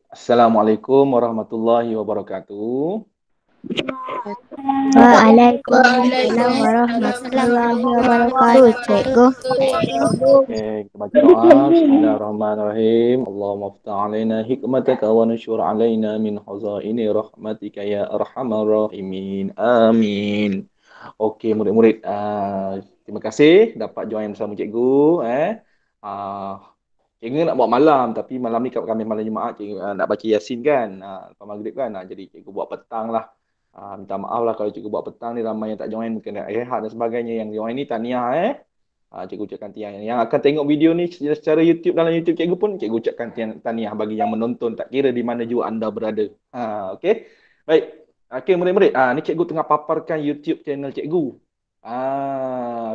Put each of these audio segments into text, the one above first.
Assalamualaikum warahmatullahi wabarakatuh. Waalaikumsalam warahmatullahi wabarakatuh, cikgu. Okey, kita baca doa. Bismillahirrahmanirrahim. Allahumma ftah alaina hikmataka wa nusyur alaina min khazaini rahmatika ya arhamar rahimin. Amin. Okey, murid-murid, terima kasih dapat join bersama cikgu. Ah, Cikgu nak buat malam, tapi malam ni kami malam Jumaat, cikgu nak baca Yasin kan, lepas maghrib kan. Jadi cikgu buat petang lah. Minta maaf lah kalau cikgu buat petang ni ramai yang tak join, mungkin nak rehat dan sebagainya. Yang join ni tahniah cikgu ucapkan tahniah. Yang akan tengok video ni secara YouTube, dalam YouTube cikgu pun, cikgu ucapkan tahniah bagi yang menonton, tak kira di mana juga anda berada. Okey. Baik. Okey murid-murid, ni cikgu tengah paparkan YouTube channel cikgu.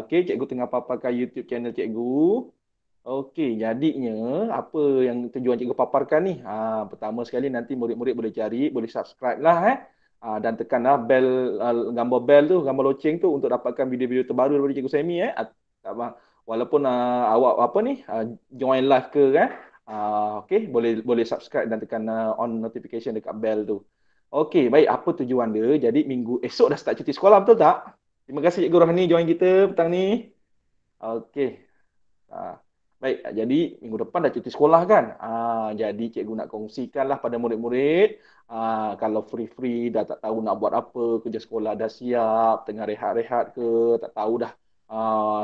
Okey, cikgu tengah paparkan YouTube channel cikgu. Okey, jadinya apa yang tujuan cikgu paparkan ni? Pertama sekali nanti murid-murid boleh cari, boleh subscribe lah dan tekanlah bell, gambar bell tu, gambar loceng tu untuk dapatkan video-video terbaru daripada cikgu Semi walaupun awak apa ni join live ke kan. Okey, boleh subscribe dan tekan on notification dekat bell tu. Okey, baik, apa tujuan dia? Jadi minggu esok dah start cuti sekolah, betul tak? Terima kasih Cikgu Rohani join kita petang ni. Okey. Ah, Baik, jadi minggu depan dah cuti sekolah kan? Jadi cikgu nak kongsikanlah pada murid-murid, kalau free-free dah tak tahu nak buat apa, kerja sekolah dah siap, tengah rehat-rehat ke, tak tahu dah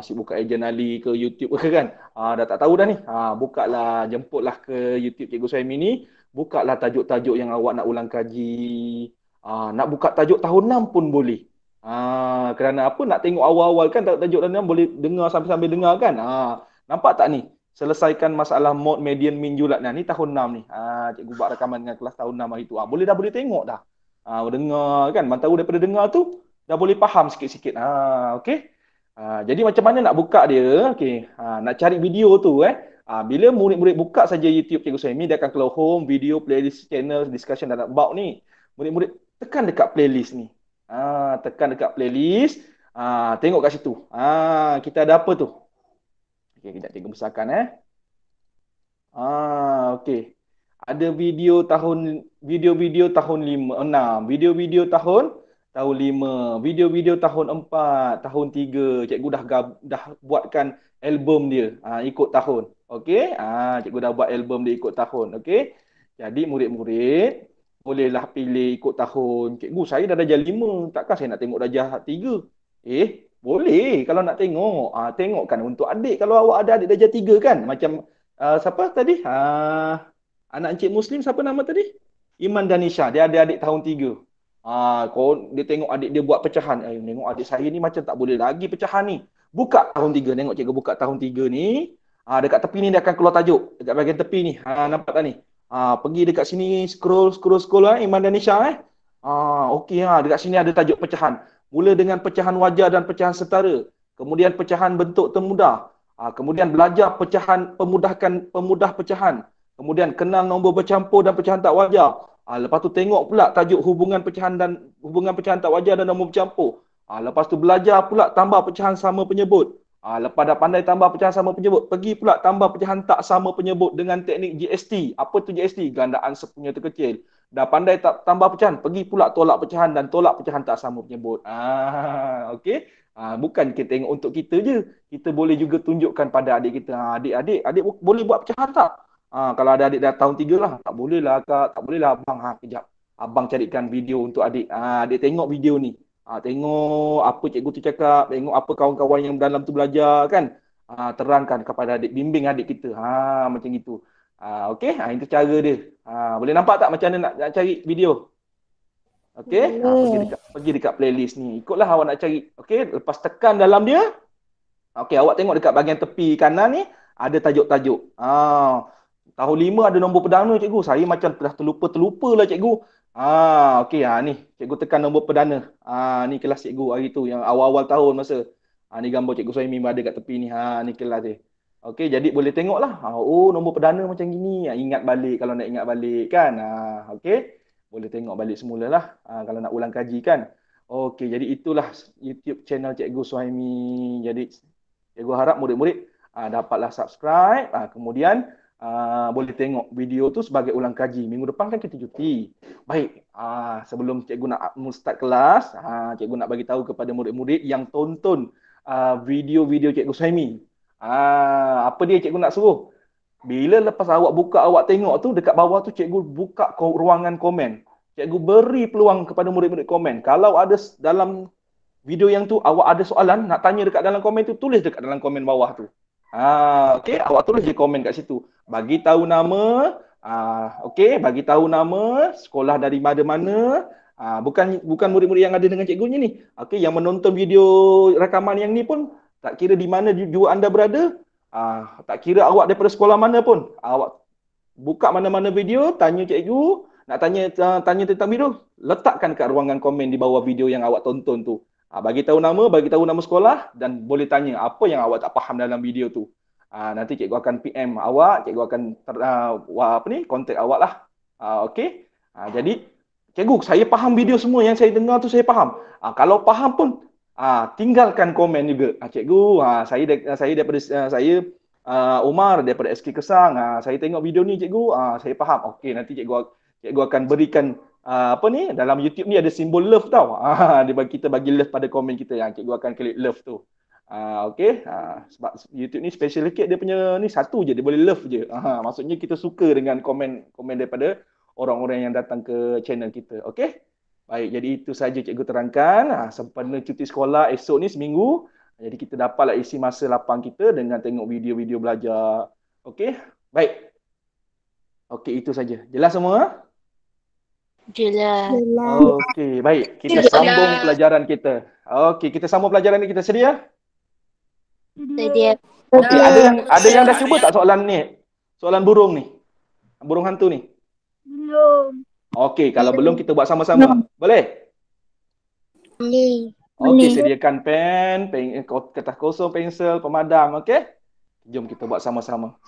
si buka ejen Ali ke YouTube ke kan? Dah tak tahu dah ni. Bukalah, jemputlah ke YouTube Cikgu Suhaimi ni, bukalah tajuk-tajuk yang awak nak ulang kaji. Nak buka tajuk tahun 6 pun boleh. Kerana apa? Nak tengok awal-awal kan tajuk tahun 6 boleh dengar sambil-sambil dengar kan? Nampak tak ni? Selesaikan masalah mod median min julat. Nah, ni tahun 6 ni. Cikgu buat rakaman dengan kelas tahun 6 hari tu. Boleh tengok dah. Dengar kan. Mantahu daripada dengar tu, dah boleh faham sikit-sikit. Okey. Jadi macam mana nak buka dia? Okey. Nak cari video tu bila murid-murid buka saja YouTube Cikgu Suhaimi, dia akan keluar home, video, playlist, channel, discussion dan about ni. Murid-murid tekan dekat playlist ni. Tekan dekat playlist. Tengok kat situ. Kita ada apa tu? Okey, kejap cikgu besarkan okey. Ada video-video tahun 5, 6, video-video tahun 5, video-video tahun 4, tahun 3. Cikgu dah buatkan album dia ikut tahun. Okey? Cikgu dah buat album dia ikut tahun. Okey? Jadi murid-murid bolehlah pilih ikut tahun. Cikgu, saya dah darjah 5, takkan saya nak tengok darjah 3? Boleh kalau nak tengok. Tengokkan untuk adik. Kalau awak ada adik darjah 3 kan. Macam siapa tadi? Anak Encik Muslim, siapa nama tadi? Iman dan Nisha. Dia ada adik tahun 3. Kau dia tengok adik dia buat pecahan. Tengok adik saya ni macam tak boleh lagi pecahan ni. Buka tahun 3. Tengok cikgu buka tahun 3 ni. Dekat tepi ni dia akan keluar tajuk. Dekat bahagian tepi ni. Nampak tak ni? Pergi dekat sini, scroll Iman dan Nisha okey dekat sini ada tajuk pecahan. Mula dengan pecahan wajar dan pecahan setara. Kemudian pecahan bentuk termudah. Kemudian belajar pecahan, pemudah pecahan. Kemudian kenal nombor bercampur dan pecahan tak wajar. Lepas tu tengok pula tajuk hubungan pecahan tak wajar dan nombor bercampur. Lepas tu belajar pula tambah pecahan sama penyebut. Lepas dah pandai tambah pecahan sama penyebut, pergi pula tambah pecahan tak sama penyebut dengan teknik GST. Apa tu GST? Gandaan sepunya terkecil. Dah pandai tambah pecahan, pergi pula tolak pecahan dan tolak pecahan tak sama penyebut. Okey. Bukan kita tengok untuk kita je. Kita boleh juga tunjukkan pada adik kita. Adik boleh buat pecahan tak? Kalau ada adik dah tahun 3 lah. Tak boleh lah kak, tak boleh lah abang. Kejap. Abang carikan video untuk adik. Adik tengok video ni. Tengok apa cikgu tu cakap. Tengok apa kawan-kawan yang dalam tu belajar kan. Terangkan kepada adik. Bimbing adik kita. Macam itu. Okey. Itu cara dia. Boleh nampak tak macam mana nak cari video? Okey. Pergi dekat playlist ni. Ikutlah awak nak cari. Okey. Lepas tekan dalam dia. Okey. Awak tengok dekat bahagian tepi kanan ni. Ada tajuk-tajuk. Tahun 5 ada nombor perdana cikgu. Saya macam dah terlupa lah cikgu. Okey, ni cikgu tekan nombor perdana. Ni kelas cikgu hari tu yang awal-awal tahun masa. Ni gambar cikgu Suhaimi ada kat tepi ni. Ni kelas dia. Okey, jadi boleh tengoklah. Nombor perdana macam gini. Ingat balik kalau nak ingat balik kan. Okey. Boleh tengok balik semula lah. Kalau nak ulang kaji kan. Okey, jadi itulah YouTube channel Cikgu Suhaimi. Jadi cikgu harap murid-murid dapatlah subscribe. Kemudian boleh tengok video tu sebagai ulang kaji. Minggu depan kan kita cuti. Baik, sebelum cikgu nak start kelas, cikgu nak bagi tahu kepada murid-murid yang tonton video-video cikgu Suhaimi. Apa dia cikgu nak suruh? Bila lepas awak buka, awak tengok tu, dekat bawah tu cikgu buka ruangan komen. Cikgu beri peluang kepada murid-murid komen. Kalau ada dalam video yang tu awak ada soalan nak tanya dekat dalam komen tu, tulis dekat dalam komen bawah tu. Okey, awak tulis je komen kat situ. Bagi tahu nama, okey, bagi tahu nama, sekolah dari mana-mana. Bukan murid-murid yang ada dengan cikgunya ni. Okey, yang menonton video rakaman yang ni pun tak kira di mana jua anda berada, tak kira awak daripada sekolah mana pun. Awak buka mana-mana video, tanya cikgu, nak tanya tentang video, letakkan kat ruangan komen di bawah video yang awak tonton tu. Bagi tahu nama sekolah dan boleh tanya apa yang awak tak faham dalam video tu. Nanti cikgu akan PM awak, cikgu akan kontak awak lah. Okey. Jadi cikgu, saya faham video semua yang saya dengar tu, saya faham. Kalau faham pun tinggalkan komen juga. Cikgu, saya daripada Umar daripada SK Kesang. Saya tengok video ni cikgu, saya faham. Okey, nanti cikgu akan berikan dalam YouTube ni ada simbol love tau. Kita bagi love pada komen kita, yang cikgu akan klik love tu. Okey, sebab YouTube ni special sikit, dia punya ni satu je, dia boleh love je. Maksudnya kita suka dengan komen daripada orang-orang yang datang ke channel kita. Okey. Baik, jadi itu saja cikgu terangkan. Sempena cuti sekolah esok ni seminggu, jadi kita dapatlah isi masa lapang kita dengan tengok video-video belajar. Okey. Baik. Okey, itu saja. Jelas semua? Jelas. Okey, baik. Kita sambung pelajaran kita. Okey, kita sambung pelajaran ni. Kita sedia? Sedia. Okey, ada yang dah cuba tak soalan ni? Soalan burung ni. Burung hantu ni. Belum. Okey, kalau belum kita buat sama-sama. Boleh? Boleh. Okey, sediakan pen, kertas kosong, pensel, pemadam, okey? Jom kita buat sama-sama.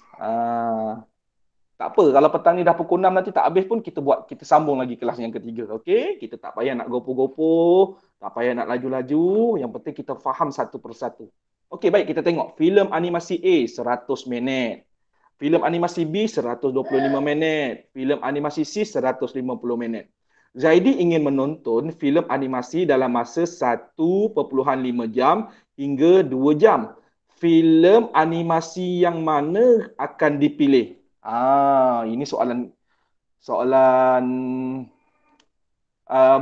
Tak apa, kalau petang ni dah pukul 6 nanti tak habis pun kita sambung lagi kelas yang ketiga, okey? Kita tak payah nak gopoh-gopoh, tak payah nak laju-laju, yang penting kita faham satu persatu. Okey, baik, kita tengok filem animasi A 100 minit. Filem animasi B 125 minit, filem animasi C 150 minit. Zaidi ingin menonton filem animasi dalam masa 1.5 jam hingga 2 jam. Filem animasi yang mana akan dipilih? Ini soalan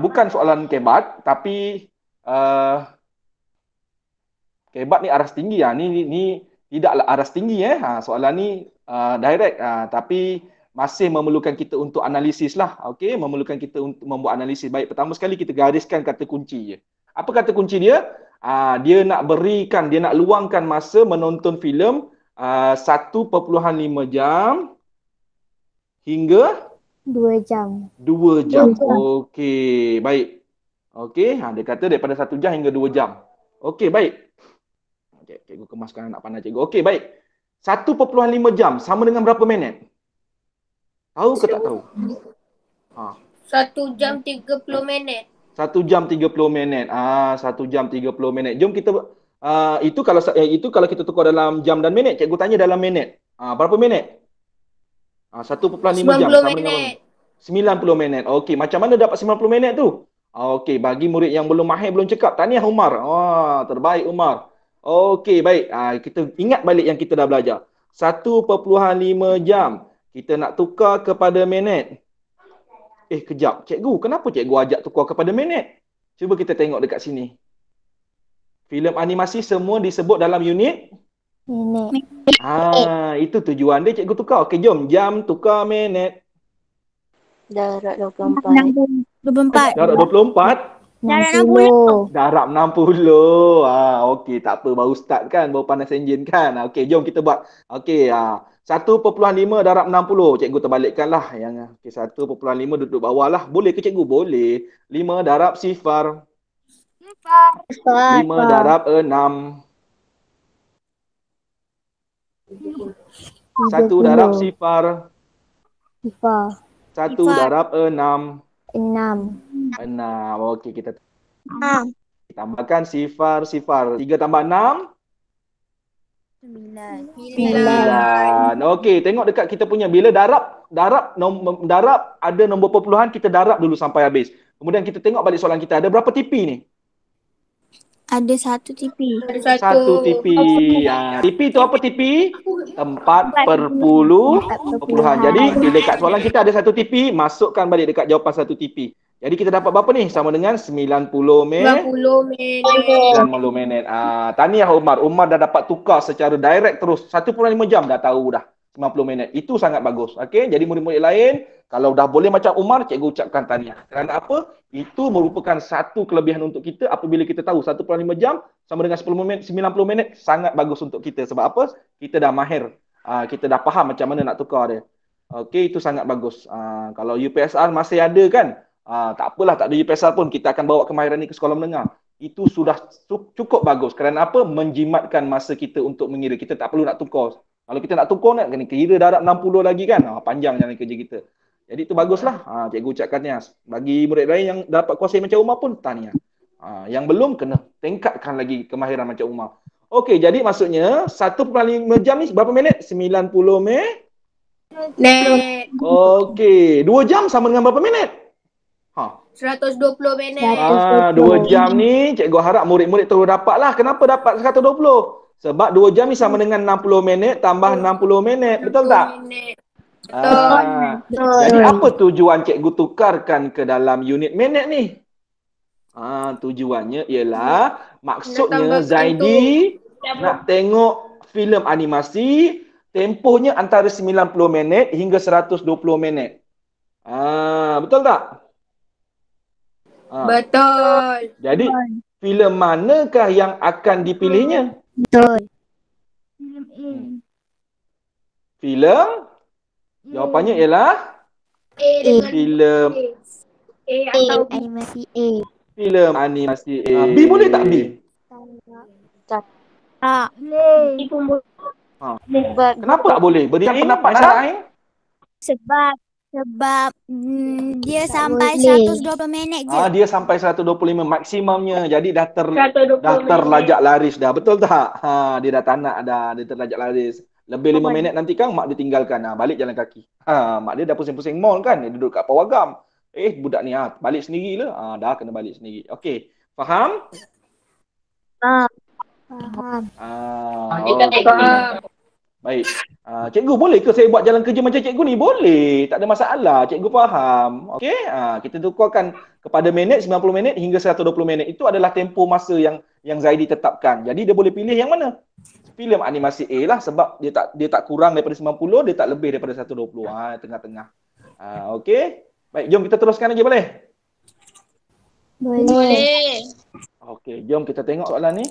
bukan soalan kebat, tapi kebat ni aras tinggi. Ni tidaklah aras tinggi soalan ni direct, tapi masih memerlukan kita untuk analisis lah. Okey, memerlukan kita untuk membuat analisis. Baik, pertama sekali kita gariskan kata kunci je. Apa kata kunci dia? Dia nak luangkan masa menonton filem 1.5 jam hingga 2 jam. 2 jam. Okey, baik. Okey, dia kata daripada 1 jam hingga 2 jam. Okey, baik. Cikgu kemaskan anak pandai cikgu. Okey, baik. 1.5 jam sama dengan berapa minit? Tahu ke tak tahu? 1 jam 30 minit. 1 jam 30 minit. 1 jam 30 minit. Jom kita itu kalau kita tukar dalam jam dan minit, cikgu tanya dalam minit. Berapa minit? 1.5 jam sama dengan 90 minit. Okey, macam mana dapat 90 minit tu? Okey, bagi murid yang belum mahir, belum cekap, tahniah Umar. Terbaik Umar. Okey, baik. Kita ingat balik yang kita dah belajar. 1.5 jam. Kita nak tukar kepada minit. Kejap. Cikgu, kenapa cikgu ajak tukar kepada minit? Cuba kita tengok dekat sini. Filem animasi semua disebut dalam unit Minit. Itu tujuan dia cikgu tukar. Okey, jom. Jam tukar minit. Darab 24. 24. Darab 24. Darab 60. Darab 60. Okey, tak apa. Baru start kan. Baru panas enjin kan. Okey, jom kita buat. Okey, 1.5 darab 60. Cikgu terbalikkan lah. 1.5 duduk bawah lah. Boleh ke cikgu? Boleh. 5 darab sifar. 5 darab 6. 1 darab sifar. 1 darab 6. 6. Okey, kita tambahkan sifar. 3 tambah 6. 9. 9. Okey, tengok dekat kita punya bila darab ada nombor perpuluhan, kita darab dulu sampai habis. Kemudian kita tengok balik soalan kita, ada berapa tipi ni? Ada satu TV. Ada Satu tipi. Tipi tu apa tipi? Tempat perpuluhan. Jadi bila kat soalan kita ada satu tipi, masukkan balik dekat jawapan satu tipi. Jadi kita dapat berapa ni? Sama dengan 90 minit. 90 minit. 90 minit. Tahniah Umar. Umar dah dapat tukar secara direct terus. 1.5 jam dah tahu dah. 90 minit. Itu sangat bagus. Okey, jadi murid-murid lain kalau dah boleh macam Umar, cikgu ucapkan tahniah. Kerana apa? Itu merupakan satu kelebihan untuk kita apabila kita tahu 1.5 jam sama dengan 10 minit, 90 minit sangat bagus untuk kita. Sebab apa? Kita dah mahir. Kita dah faham macam mana nak tukar dia. Okey, itu sangat bagus. Kalau UPSR masih ada kan? Tak apalah, tak ada UPSR pun, kita akan bawa kemahiran ni ke sekolah menengah. Itu sudah cukup bagus. Kerana apa? Menjimatkan masa kita untuk mengira. Kita tak perlu nak tukar. Kalau kita nak tukar nak kena kira darab 60 lagi kan. Panjang jalan kerja kita. Jadi itu baguslah. Cikgu ucapkannya. Bagi murid lain yang dapat kuasai macam Umar pun tahniah. Yang belum kena tingkatkan lagi kemahiran macam Umar. Okey, jadi maksudnya 1.5 jam ni berapa minit? 90 minit. Okey, 2 jam sama dengan berapa minit? 120 minit. 2 jam ni cikgu harap murid-murid terus dapat lah. Kenapa dapat 120? Sebab 2 jam ni sama dengan 60 minit tambah 60 minit. Betul tak? Jadi apa tujuan cikgu tukarkan ke dalam unit minit ni? Tujuannya ialah maksudnya Zaidi nak tengok filem animasi, tempohnya antara 90 minit hingga 120 minit. Betul tak? Betul. Jadi filem manakah yang akan dipilihnya? Betul. Filem? Jawapannya ialah filem Animasi A. filem animasi A. B boleh tak B? Tak. Kenapa tak boleh? Berikan pendapat lain. Sebab dia sampai 120 minit je. Dia sampai 125 maksimumnya. Jadi dah 120 terlajak laris dah. Betul tak? Dia dah tak nak dah, dia terlajak laris. Lebih 5 minit nanti kan mak dia tinggalkan. Balik jalan kaki. Mak dia dah pusing-pusing mall kan. Dia duduk kat Pawagam. Budak ni balik sendiri lah. Dah kena balik sendiri. Okey. Faham? Faham. Okay. Baik. Cikgu boleh ke saya buat jalan kerja macam cikgu ni? Boleh. Tak ada masalah. Cikgu faham. Okey. Kita tukarkan kepada minit, 90 minit hingga 120 minit. Itu adalah tempoh masa yang Zaidi tetapkan. Jadi dia boleh pilih yang mana? Filem animasi A lah sebab dia tak kurang daripada 90, dia tak lebih daripada 120. Tengah-tengah. Okey. Baik, jom kita teruskan lagi boleh? Boleh. Okey, jom kita tengok soalan ni.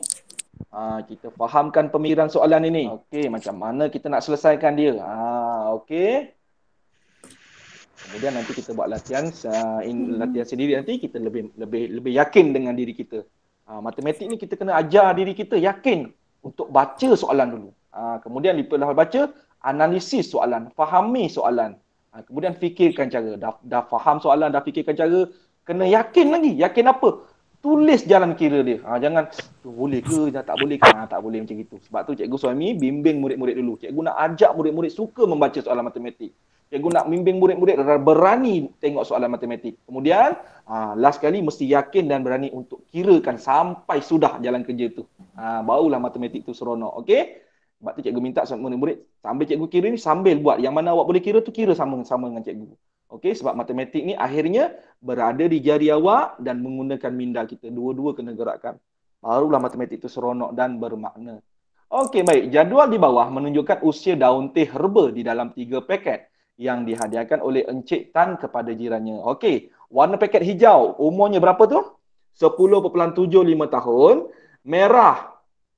Kita fahamkan pemikiran soalan ini. Okey, macam mana kita nak selesaikan dia? Okey. Kemudian nanti kita buat latihan sendiri nanti kita lebih yakin dengan diri kita. Matematik ni kita kena ajar diri kita yakin untuk baca soalan dulu. Kemudian lepas baca, analisis soalan, fahami soalan. Kemudian fikirkan cara. Dah faham soalan, dah fikirkan cara, kena yakin lagi. Yakin apa? Tulis jalan kira dia. Jangan boleh ke, tak boleh ke. Tak boleh macam itu. Sebab tu Cikgu Suhaimi bimbing murid-murid dulu. Cikgu nak ajak murid-murid suka membaca soalan matematik. Cikgu nak bimbing murid-murid berani tengok soalan matematik. Kemudian, last kali mesti yakin dan berani untuk kirakan sampai sudah jalan kerja tu. Barulah matematik tu seronok. Okey? Sebab tu cikgu minta murid-murid sambil cikgu kira ni sambil buat. Yang mana awak boleh kira tu kira sama dengan cikgu. Okey, sebab matematik ni akhirnya berada di jari awak dan menggunakan minda kita. Dua-dua kena gerakkan. Barulah matematik itu seronok dan bermakna. Okey, baik. Jadual di bawah menunjukkan usia daun teh herba di dalam 3 paket yang dihadiahkan oleh Encik Tan kepada jirannya. Okey, warna paket hijau, umurnya berapa tu? 10.75 tahun. Merah,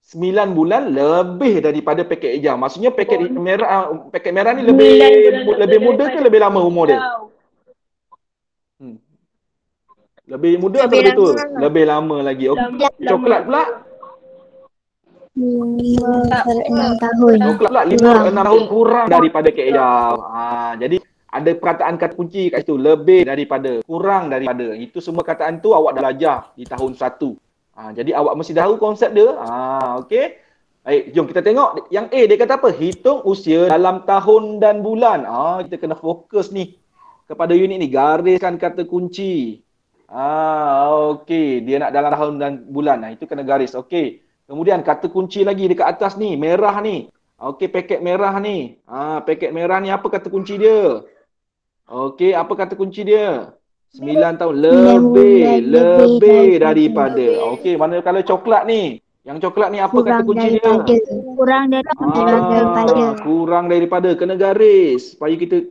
9 bulan lebih daripada paket hijau. Maksudnya paket merah ni lebih muda ke lebih lama umur dia? Lebih muda atau lebih tua? Lebih lama lagi. Coklat pula? 5/6 tahun. Coklat pula 5/6 tahun kurang daripada paket hijau. Jadi ada perkataan kata kunci kat situ. Lebih daripada, kurang daripada. Itu semua kataan tu awak dah belajar di tahun 1. Jadi awak mesti tahu konsep dia. Okey. Baik, jom kita tengok. Yang A dia kata apa? Hitung usia dalam tahun dan bulan. Kita kena fokus ni kepada unit ni. Gariskan kata kunci. Okey. Dia nak dalam tahun dan bulan. Itu kena garis. Okey. Kemudian kata kunci lagi dekat atas ni. Merah ni. Okey, paket merah ni. Paket merah ni apa kata kunci dia? Okey, apa kata kunci dia? 9 tahun. Lebih daripada. Okey, mana kalau coklat ni? Yang coklat ni apa kata kunci dia? Kurang daripada. Kurang daripada. Kena garis. Supaya kita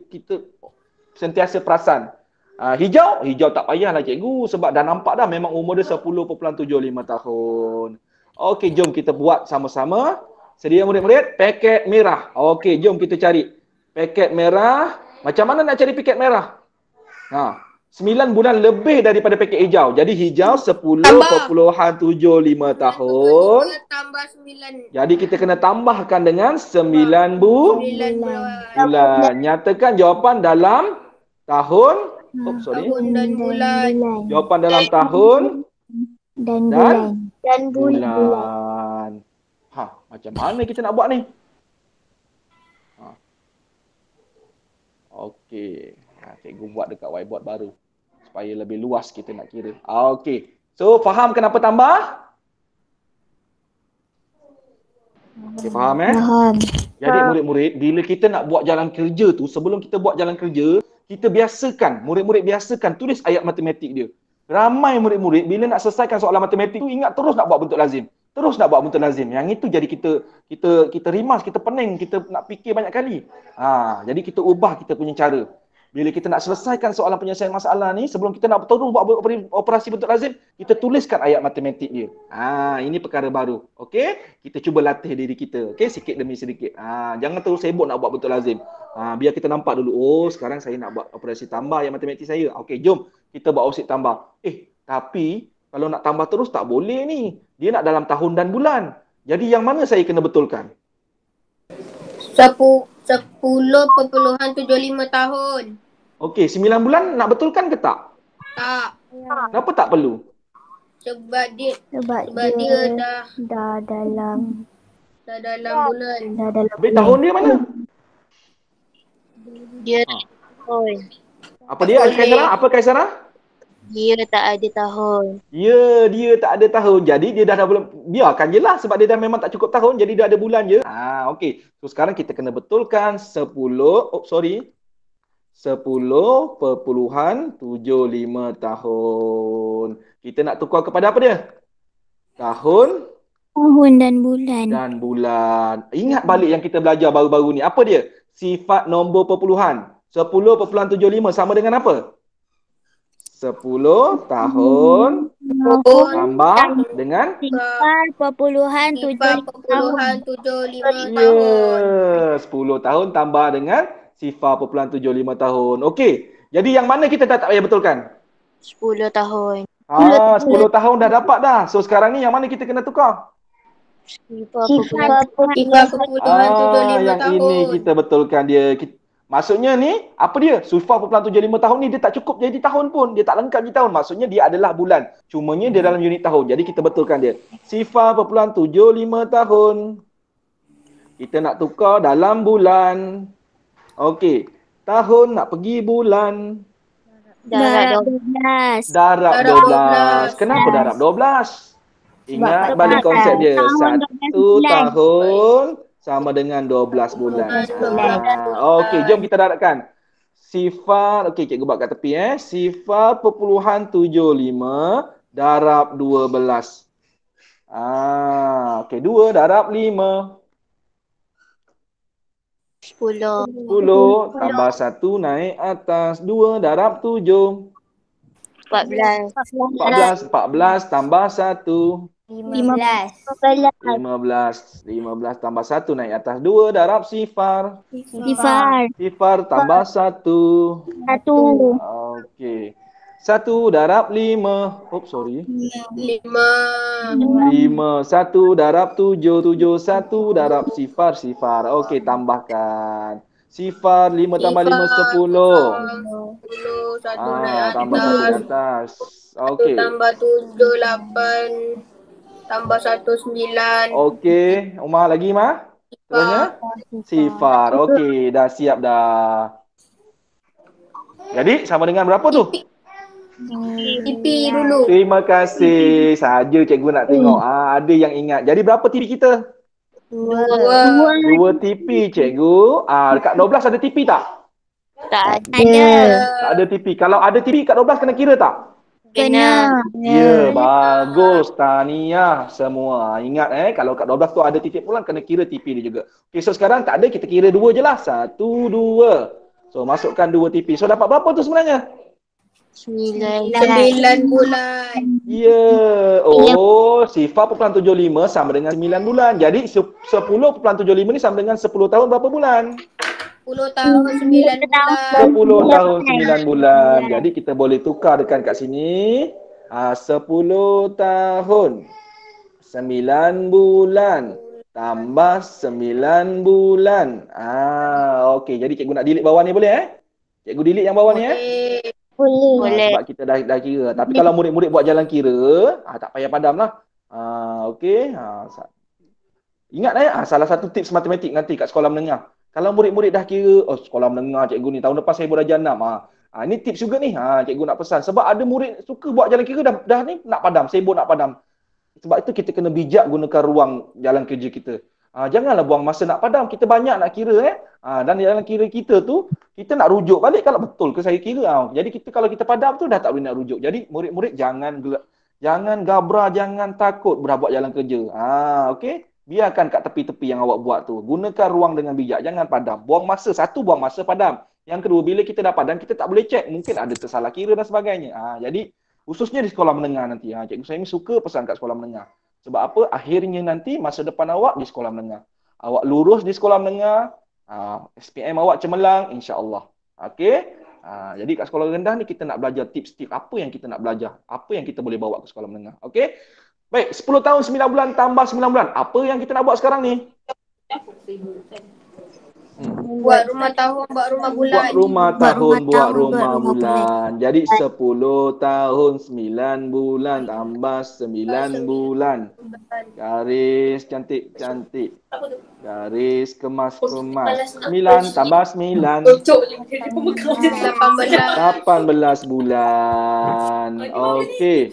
sentiasa perasan. Hijau tak payahlah cikgu. Sebab dah nampak dah memang umur dia 10.75 tahun. Okey, jom kita buat sama-sama. Sedia murid-murid? Paket merah. Okey, jom kita cari. Paket merah. Macam mana nak cari paket merah? 9 bulan lebih daripada paket hijau. Jadi hijau 10.75 tahun. Tambah 9. Jadi kita kena tambahkan dengan 9 bulan. Nyatakan jawapan dalam tahun. Tahun dan bulan. Jawapan dalam tahun Dan bulan. Macam mana kita nak buat ni? Okey. Cikgu buat dekat whiteboard baru supaya lebih luas kita nak kira. Okey. So faham kenapa tambah? Okey, faham Faham. Jadi murid-murid, bila kita nak buat jalan kerja tu, sebelum kita buat jalan kerja, kita biasakan, murid-murid biasakan tulis ayat matematik dia. Ramai murid-murid bila nak selesaikan soalan matematik tu ingat terus nak buat bentuk lazim. Terus nak buat bentuk lazim. Yang itu jadi kita rimas, kita pening, kita nak fikir banyak kali. Jadi kita ubah kita punya cara. Bila kita nak selesaikan soalan penyelesaian masalah ni, sebelum kita nak terus buat operasi bentuk lazim, kita tuliskan ayat matematik dia. Ini perkara baru. Okey? Kita cuba latih diri kita. Okey? Sikit demi sedikit. Jangan terus sibuk nak buat bentuk lazim. Biar kita nampak dulu, sekarang saya nak buat operasi tambah ayat matematik saya. Okey, jom kita buat operasi tambah. Tapi kalau nak tambah terus tak boleh ni. Dia nak dalam tahun dan bulan. Jadi yang mana saya kena betulkan? 10.75 tahun. Okey, 9 bulan nak betulkan ke tak? Tak. Kenapa tak perlu? Sebab dia dah dalam bulan. Habis tahun dia mana? Dia tahun. Apa dia? Kaisarah? Apa Kaisarah? Dia tak ada tahun. Ya, dia tak ada tahun. Jadi dia dah bulan. Biarkan je lah sebab dia dah memang tak cukup tahun. Jadi dia ada bulan je. Okey. So sekarang kita kena betulkan 10.75 tahun. Kita nak tukar kepada apa dia? Tahun dan bulan. Ingat balik yang kita belajar baru-baru ni. Apa dia? Sifat nombor perpuluhan. 10.75 sama dengan apa? 10 tahun tambah dengan Sifar perpuluhan 75 tahun. 10 tahun tambah dengan sifar perpuluhan 75 tahun. Okey. Jadi yang mana kita tak payah betulkan? 10 tahun. 10 tahun dah dapat dah. So sekarang ni yang mana kita kena tukar? Sifar perpuluhan 75 yang tahun. ini kita betulkan dia. Maksudnya ni, apa dia? Sifar perpuluhan 75 tahun ni dia tak cukup jadi tahun pun. Dia tak lengkap jadi tahun. Maksudnya dia adalah bulan. Cumanya dia dalam unit tahun. Jadi kita betulkan dia. Sifar perpuluhan 75 tahun. Kita nak tukar dalam bulan. Okey. Tahun nak pergi bulan. Darab 12. Darab 12. Kenapa darab 12? Ingat balik konsep dia. 1 tahun sama dengan 12 bulan. Okey, jom kita darabkan. Sifar, okey cikgu buat kat tepi Sifar perpuluhan 75 darab 12. Okey, 2 darab 5. 10 tambah 1 naik atas. 2 darab 7. 14. 14 tambah 1. 15 tambah 1 naik atas. 2 darab sifar. Sifar tambah 1. Okey. 1 darab 5. 5. 1 darab 7. 1 darab sifar. Okey, tambahkan. Sifar 5 tambah 5 10. 10 1 naik tambah 1 di atas. Okey. Tambah 7 8. tambah 1 9. Okey, Umar lagi Mah? Seterusnya? Sifar. Okey, dah siap dah. Jadi sama dengan berapa tu? TV dulu. Terima kasih. Saja cikgu nak tengok. Ada yang ingat. Jadi berapa TV kita? 2. 2 TV cikgu. Dekat 12 ada TV tak? Tak Ada. Tak ada TV. Kalau ada TV kat 12 kena kira tak? Kena. Ya, bagus. Tahniah semua. Ingat kalau kat 12 tu ada titik pulang, kena kira TV dia juga. Okey, so sekarang tak ada, kita kira 2 je lah. 1, 2. So, masukkan 2 TV. So, dapat berapa tu sebenarnya? 9. 9 bulan. Ya. Oh, sifar 0.75 sama dengan 9 bulan. Jadi, 10.75 ni sama dengan 10 tahun berapa bulan? 10 tahun 9 bulan. 10 tahun 9 bulan. Jadi kita boleh tukar dekat kat sini. 10 tahun 9 bulan tambah 9 bulan. Okey. Jadi cikgu nak delete bawah ni boleh Cikgu delete yang bawah ni Boleh. sebab kita dah kira. Tapi kalau murid-murid buat jalan kira, tak payah padam lah. Okey. Ingat salah satu tips matematik nanti kat sekolah menengah. Kalau murid-murid dah kira, sekolah menengah cikgu ni, tahun depan saya darjah 6. Ini tips juga ni, cikgu nak pesan. Sebab ada murid suka buat jalan kira, dah ni nak padam, sibuk nak padam. Sebab itu kita kena bijak gunakan ruang jalan kerja kita. Janganlah buang masa nak padam, kita banyak nak kira. Dan jalan kira kita tu, kita nak rujuk balik kalau betul ke saya kira. Jadi kita kalau kita padam tu dah tak boleh nak rujuk. Jadi murid-murid jangan gabra, jangan takut buat jalan kerja. Okey? Biarkan kat tepi-tepi yang awak buat tu. Gunakan ruang dengan bijak. Jangan padam. Buang masa. Satu, buang masa padam. Yang kedua, bila kita dah padam, kita tak boleh cek. Mungkin ada tersalah kira dan sebagainya. Jadi, khususnya di sekolah menengah nanti. Cikgu saya ni suka pesan kat sekolah menengah. Sebab apa? Akhirnya nanti masa depan awak di sekolah menengah. Awak lurus di sekolah menengah. SPM awak cemerlang. InsyaAllah. Okey? Jadi kat sekolah rendah ni kita nak belajar tips-tips. Apa yang kita nak belajar? Apa yang kita boleh bawa ke sekolah menengah? Okey? Baik, 10 tahun 9 bulan tambah 9 bulan. Apa yang kita nak buat sekarang ni? Buat rumah tahun, buat rumah bulan. Buat rumah tahun, buat rumah bulan. Jadi 10 tahun 9 bulan tambah 9 bulan. Garis cantik-cantik. Garis kemas-kemas. 9 tambah 9. 18 bulan. Okey.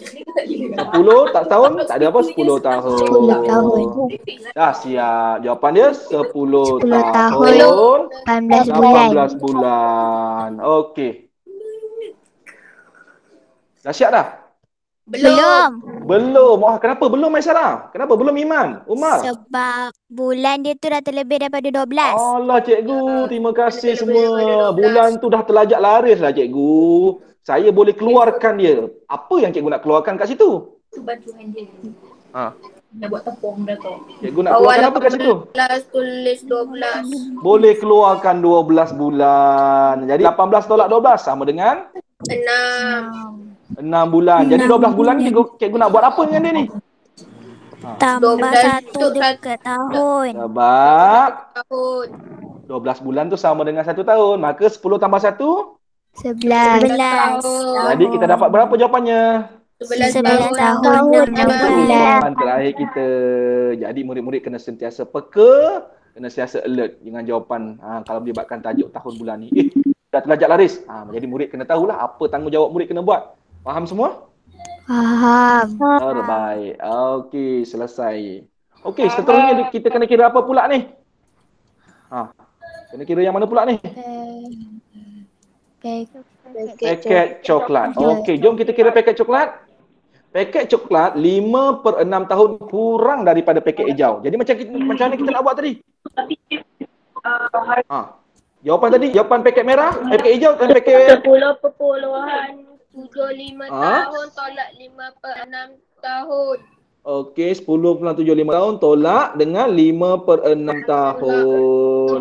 10 tak tahun? Tak ada apa? 10 tahun. 10 tahun. Dah siap. Jawapan dia 10 tahun. tahun. 18 bulan. 18 bulan. Okey. Dah siap dah? Belum. Belum. Kenapa belum Aisyah? Kenapa belum Iman? Umar? Sebab bulan dia tu dah terlebih daripada 12. Allah cikgu, terima kasih semua. Bulan tu dah terlajak laris lah cikgu. Saya boleh keluarkan dia. Apa yang cikgu nak keluarkan kat situ? Tu bajuan dia. Ha. Dah buat tepung dah tu. Cikgu nak keluarkan apa kat situ? 18 tulis 12. Boleh keluarkan 12 bulan. Jadi 18 tolak 12 sama dengan 6. 6 bulan. Jadi 12 bulan ni cikgu nak buat apa dengan dia ni? Tambah 12 satu dekat tahun. Sebab Tahun. 12 bulan tu sama dengan 1 tahun. Maka 10 tambah 1. 11. Jadi kita dapat berapa jawapannya? 11 11 tahun, 6 bulan. Jawapan terakhir kita. Jadi murid-murid kena sentiasa peka, kena sentiasa alert dengan jawapan kalau melibatkan tajuk tahun bulan ni. Dah terlajak laris. Jadi murid kena tahulah apa tanggungjawab murid kena buat. Faham semua? Faham. Terbaik. Okey, selesai. Okey, seterusnya kita kena kira apa pula ni? Kena kira yang mana pula ni? Paket coklat. Okey, jom kita kira paket coklat. Paket coklat 5/6 tahun kurang daripada paket hijau. Jadi macam mana kita nak buat tadi? Jawapan tadi, jawapan paket merah, paket hijau dan paket 10.75 tahun tolak 5/6 tahun. Okey, 10.75 tahun tolak dengan 5/6 tahun.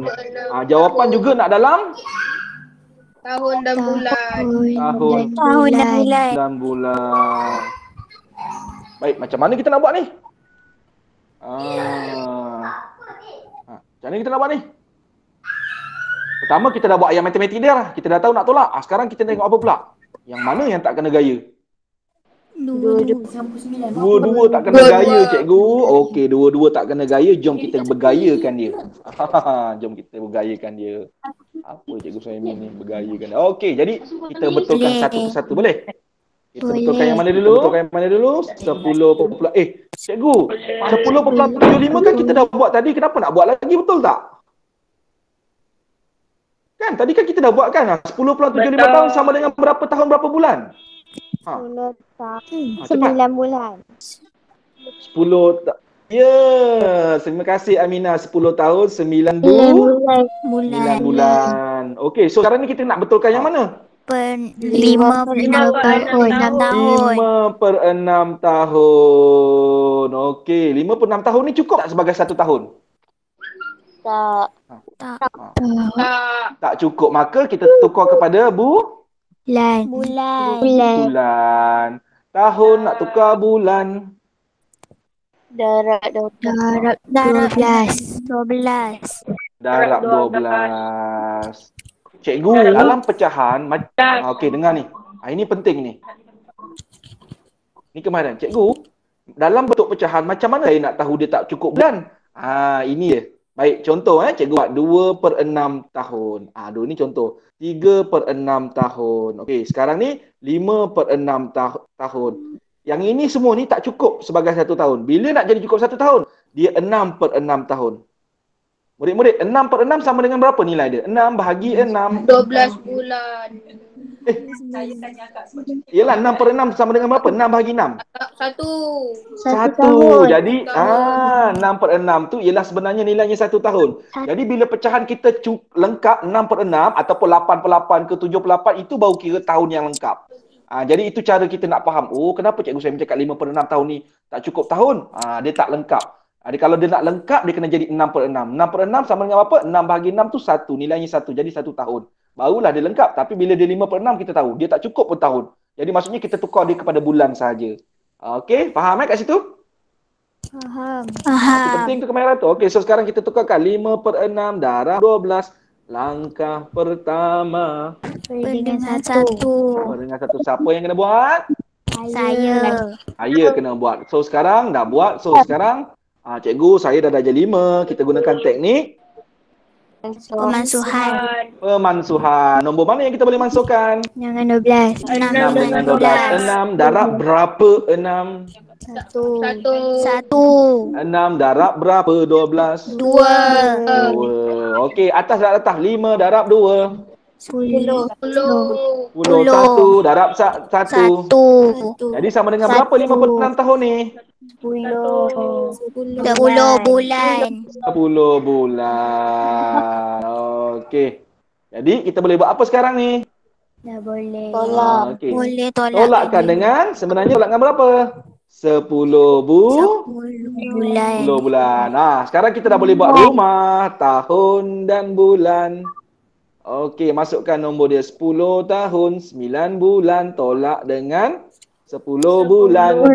Jawapan juga nak dalam Tahun dan bulan. Tahun dan bulan. Baik, macam mana kita nak buat ni? Macam mana kita nak buat ni? Pertama kita dah buat ayat matematik dia lah. Kita dah tahu nak tolak. Sekarang kita tengok apa pula? Yang mana yang tak kena gaya? Dua. Sampai 9. Dua-dua tak kena gaya cikgu. Okey, dua-dua tak kena gaya. Jom kita bergayakan dia. Jom kita bergayakan dia. Apa cikgu Suhaimi ni bergayakan dia. Okey, jadi kita betulkan Boleh. satu persatu boleh? Kita Boleh. betulkan yang mana dulu? Betulkan yang mana dulu? 10. Cikgu, 10.75 kan kita dah buat tadi. Kenapa nak buat lagi, betul tak? Kan tadi kan kita dah buat kan? 10.75 tahun sama dengan berapa tahun berapa bulan? 10 tahun. Cepat. 9 bulan. 10 Ya, terima kasih Aminah. 10 tahun 9 bulan. 9 bulan. Okey, so sekarang ni kita nak betulkan yang mana? 5 per 6 tahun. 6 tahun. 5 per 6 tahun. Okey, 5 per 6 tahun ni cukup tak sebagai 1 tahun? Tak. Tak cukup. Maka kita tukar kepada Bulan. bulan. Tahun nak tukar bulan. Darab 12. Darab 12. Darab 12. Cikgu, dalam pecahan, okey dengar ni. Ini penting ni. Ni kemarin. Cikgu, dalam bentuk pecahan, macam mana saya nak tahu dia tak cukup bulan? Ini dia. Baik, contoh cikgu buat 2 per 6 tahun. 2 ni contoh. 3 per 6 tahun. Okey, sekarang ni 5 per 6 tahun. Yang ini semua ni tak cukup sebagai 1 tahun. Bila nak jadi cukup 1 tahun? Dia 6 per 6 tahun. Murid-murid, 6 per 6 sama dengan berapa nilai dia? 6 bahagi 6. 12 bulan. Saya tanya Kak sebab Yelah, 6 per 6 sama dengan berapa? 6 bahagi 6. 1. 1. Jadi, 6 per 6 tu ialah sebenarnya nilainya 1 tahun. Jadi, bila pecahan kita lengkap 6 per 6 ataupun 8 per 8 ke 7 per 8, itu baru kira tahun yang lengkap. Jadi, itu cara kita nak faham. Oh, kenapa Cikgu saya cakap 5 per 6 tahun ni tak cukup tahun? Dia tak lengkap. Kalau dia nak lengkap, dia kena jadi 6 per 6. 6 per 6 sama dengan apa? 6 bahagi 6 tu 1. Nilainya 1. Jadi 1 tahun. Barulah dia lengkap. Tapi bila dia 5 per 6, kita tahu. Dia tak cukup per tahun. Jadi maksudnya kita tukar dia kepada bulan sahaja. Okey, faham kat situ? Faham. Itu penting tu kemarin tu. Okey, so sekarang kita tukarkan 5 per 6 darab 12. Langkah pertama. Dengan satu. Dengan satu. Siapa yang kena buat? Saya. Saya kena buat. So sekarang dah buat. So sekarang cikgu saya dah darjah 5. Kita gunakan teknik pemansuhan. Nombor mana yang kita boleh mansuhkan? Dengan 12. 6 dengan 12. 6 darab berapa 6? 1. 6 darab berapa 12? 2. 2. Okey, atas dan atas 5 darab 2. 10. 10. 1 darab 1. 1. Jadi sama dengan berapa 5 per 6 tahun ni? 10 bulan. 10 bulan. Okey. Jadi kita boleh buat apa sekarang ni? Dah boleh. Tolak. Okey. Boleh tolak. Tolakkan dengan sebenarnya tolak dengan berapa? 10 bulan. 10 bulan. Sekarang kita dah boleh buat rumah, tahun dan bulan. Okey, masukkan nombor dia 10 tahun, 9 bulan, tolak dengan 10 bulan.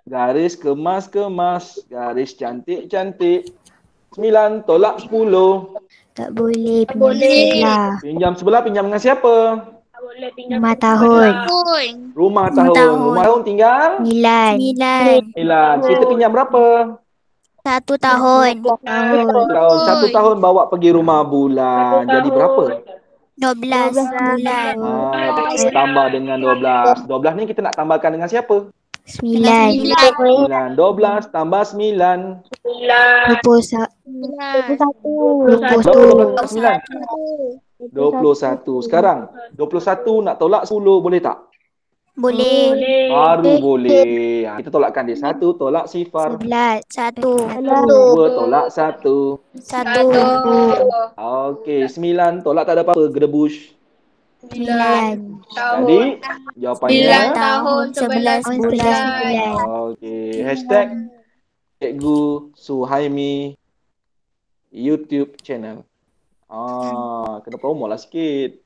Garis kemas-kemas, garis cantik-cantik. 9 tolak 10. Tak boleh. Boleh. Pinjam sebelah, pinjam dengan siapa? 5 tahun. Rumah tahun. Rumah tahun tinggal 9. 9. Kita pinjam berapa? 1 tahun. Tahun. 1 tahun bawa pergi rumah bulan. Jadi berapa? 12 bulan. Tambah dengan 12. 12 ni kita nak tambahkan dengan siapa? 9. 9. 12 tambah 9. 21. 21. Sekarang 21 nak tolak 10 boleh tak? Boleh. Baru boleh. Kita tolakkan dia. 1 tolak sifar. 11. 1. 2 tolak 1. 1. Okey, 9 tolak tak ada apa-apa. Gedebush. 9. Jadi jawapannya 9 tahun 11 bulan. okey. Hashtag Cikgu Suhaimi YouTube channel. Kena promo lah sikit.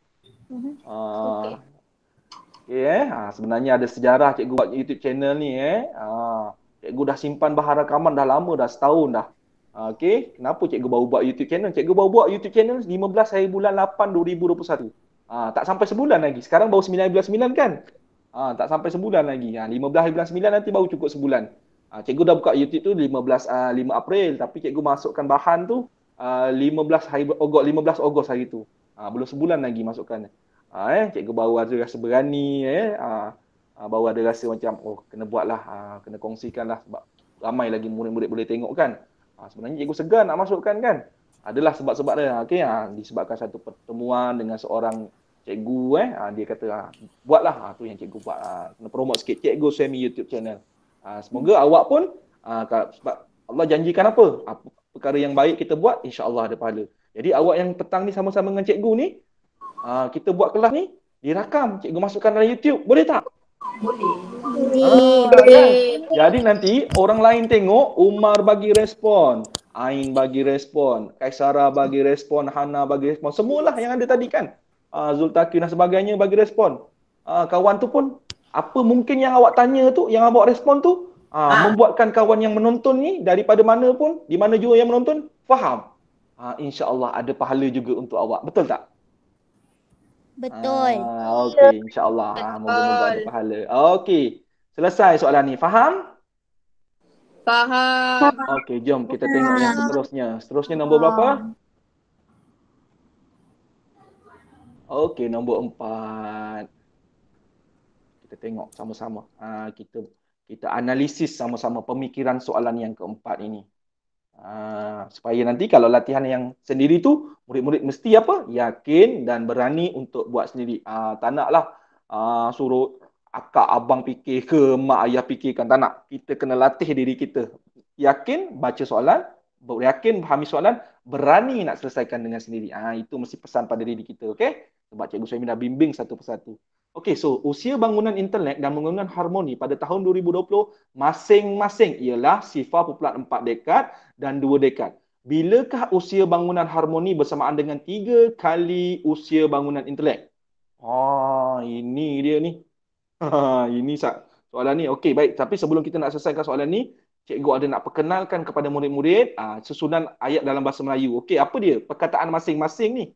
Okey sebenarnya ada sejarah cikgu buat YouTube channel ni Cikgu dah simpan bahan rakaman dah lama dah, setahun dah. Okey, kenapa cikgu baru buat YouTube channel? Cikgu baru buat YouTube channel 15 hari bulan 8 2021. Tak sampai sebulan lagi. Sekarang baru 9 bulan 9 kan? Tak sampai sebulan lagi. 15 hari bulan 9 nanti baru cukup sebulan. Cikgu dah buka YouTube tu 5 April, tapi cikgu masukkan bahan tu 15 hari Ogos, 15 Ogos hari tu. Belum sebulan lagi masukkan. Cikgu baru ada rasa berani, baru ada rasa macam kena buatlah, kena kongsikanlah sebab ramai lagi murid-murid boleh tengok kan. Sebenarnya cikgu segan nak masukkan kan. Adalah sebab-sebab dia. Okey, disebabkan satu pertemuan dengan seorang cikgu, dia kata buatlah, tu yang cikgu buat. Kena promote sikit Cikgu Suhaimi YouTube channel. Semoga awak pun sebab Allah janjikan apa? Perkara yang baik kita buat, insya-Allah ada pahala. Jadi awak yang petang ni sama-sama dengan cikgu ni, kita buat kelas ni direkam, cikgu masukkan dalam YouTube. Boleh tak? Boleh. Jadi nanti orang lain tengok, Umar bagi respon, Ain bagi respon, Kaisara bagi respon, Hana bagi respon, semualah yang ada tadi kan. Zultaqi dan sebagainya bagi respon. Kawan tu pun apa mungkin yang awak tanya tu, yang awak respon tu, membuatkan kawan yang menonton ni daripada mana pun, di mana jua yang menonton, faham. InsyaAllah ada pahala juga untuk awak. Betul tak? Betul. Okey, insyaAllah. Moga-moga ada pahala. Okey, selesai soalan ni. Faham? Faham. Okey, jom kita tengok yang seterusnya. Seterusnya nombor berapa? Okey, nombor 4. Kita tengok sama-sama. Kita analisis sama-sama pemikiran soalan yang keempat ini. Supaya nanti kalau latihan yang sendiri tu, murid-murid mesti apa? Yakin dan berani untuk buat sendiri. Tak naklah suruh akak abang fikir ke mak ayah fikirkan. Tak nak. Kita kena latih diri kita. Yakin baca soalan, yakin fahami soalan, berani nak selesaikan dengan sendiri. Itu mesti pesan pada diri kita, okey? Sebab Cikgu Suhaimi dah bimbing satu persatu. Okey, so usia bangunan intelek dan bangunan harmoni pada tahun 2020 masing-masing ialah 0.4 dekad dan 2 dekad. Bilakah usia bangunan harmoni bersamaan dengan 3 kali usia bangunan intelek? Ini dia ni. Ini soalan ni. Okey, baik. Tapi sebelum kita nak selesaikan soalan ni, cikgu ada nak perkenalkan kepada murid-murid susunan ayat dalam bahasa Melayu. Okey, apa dia? Perkataan masing-masing ni.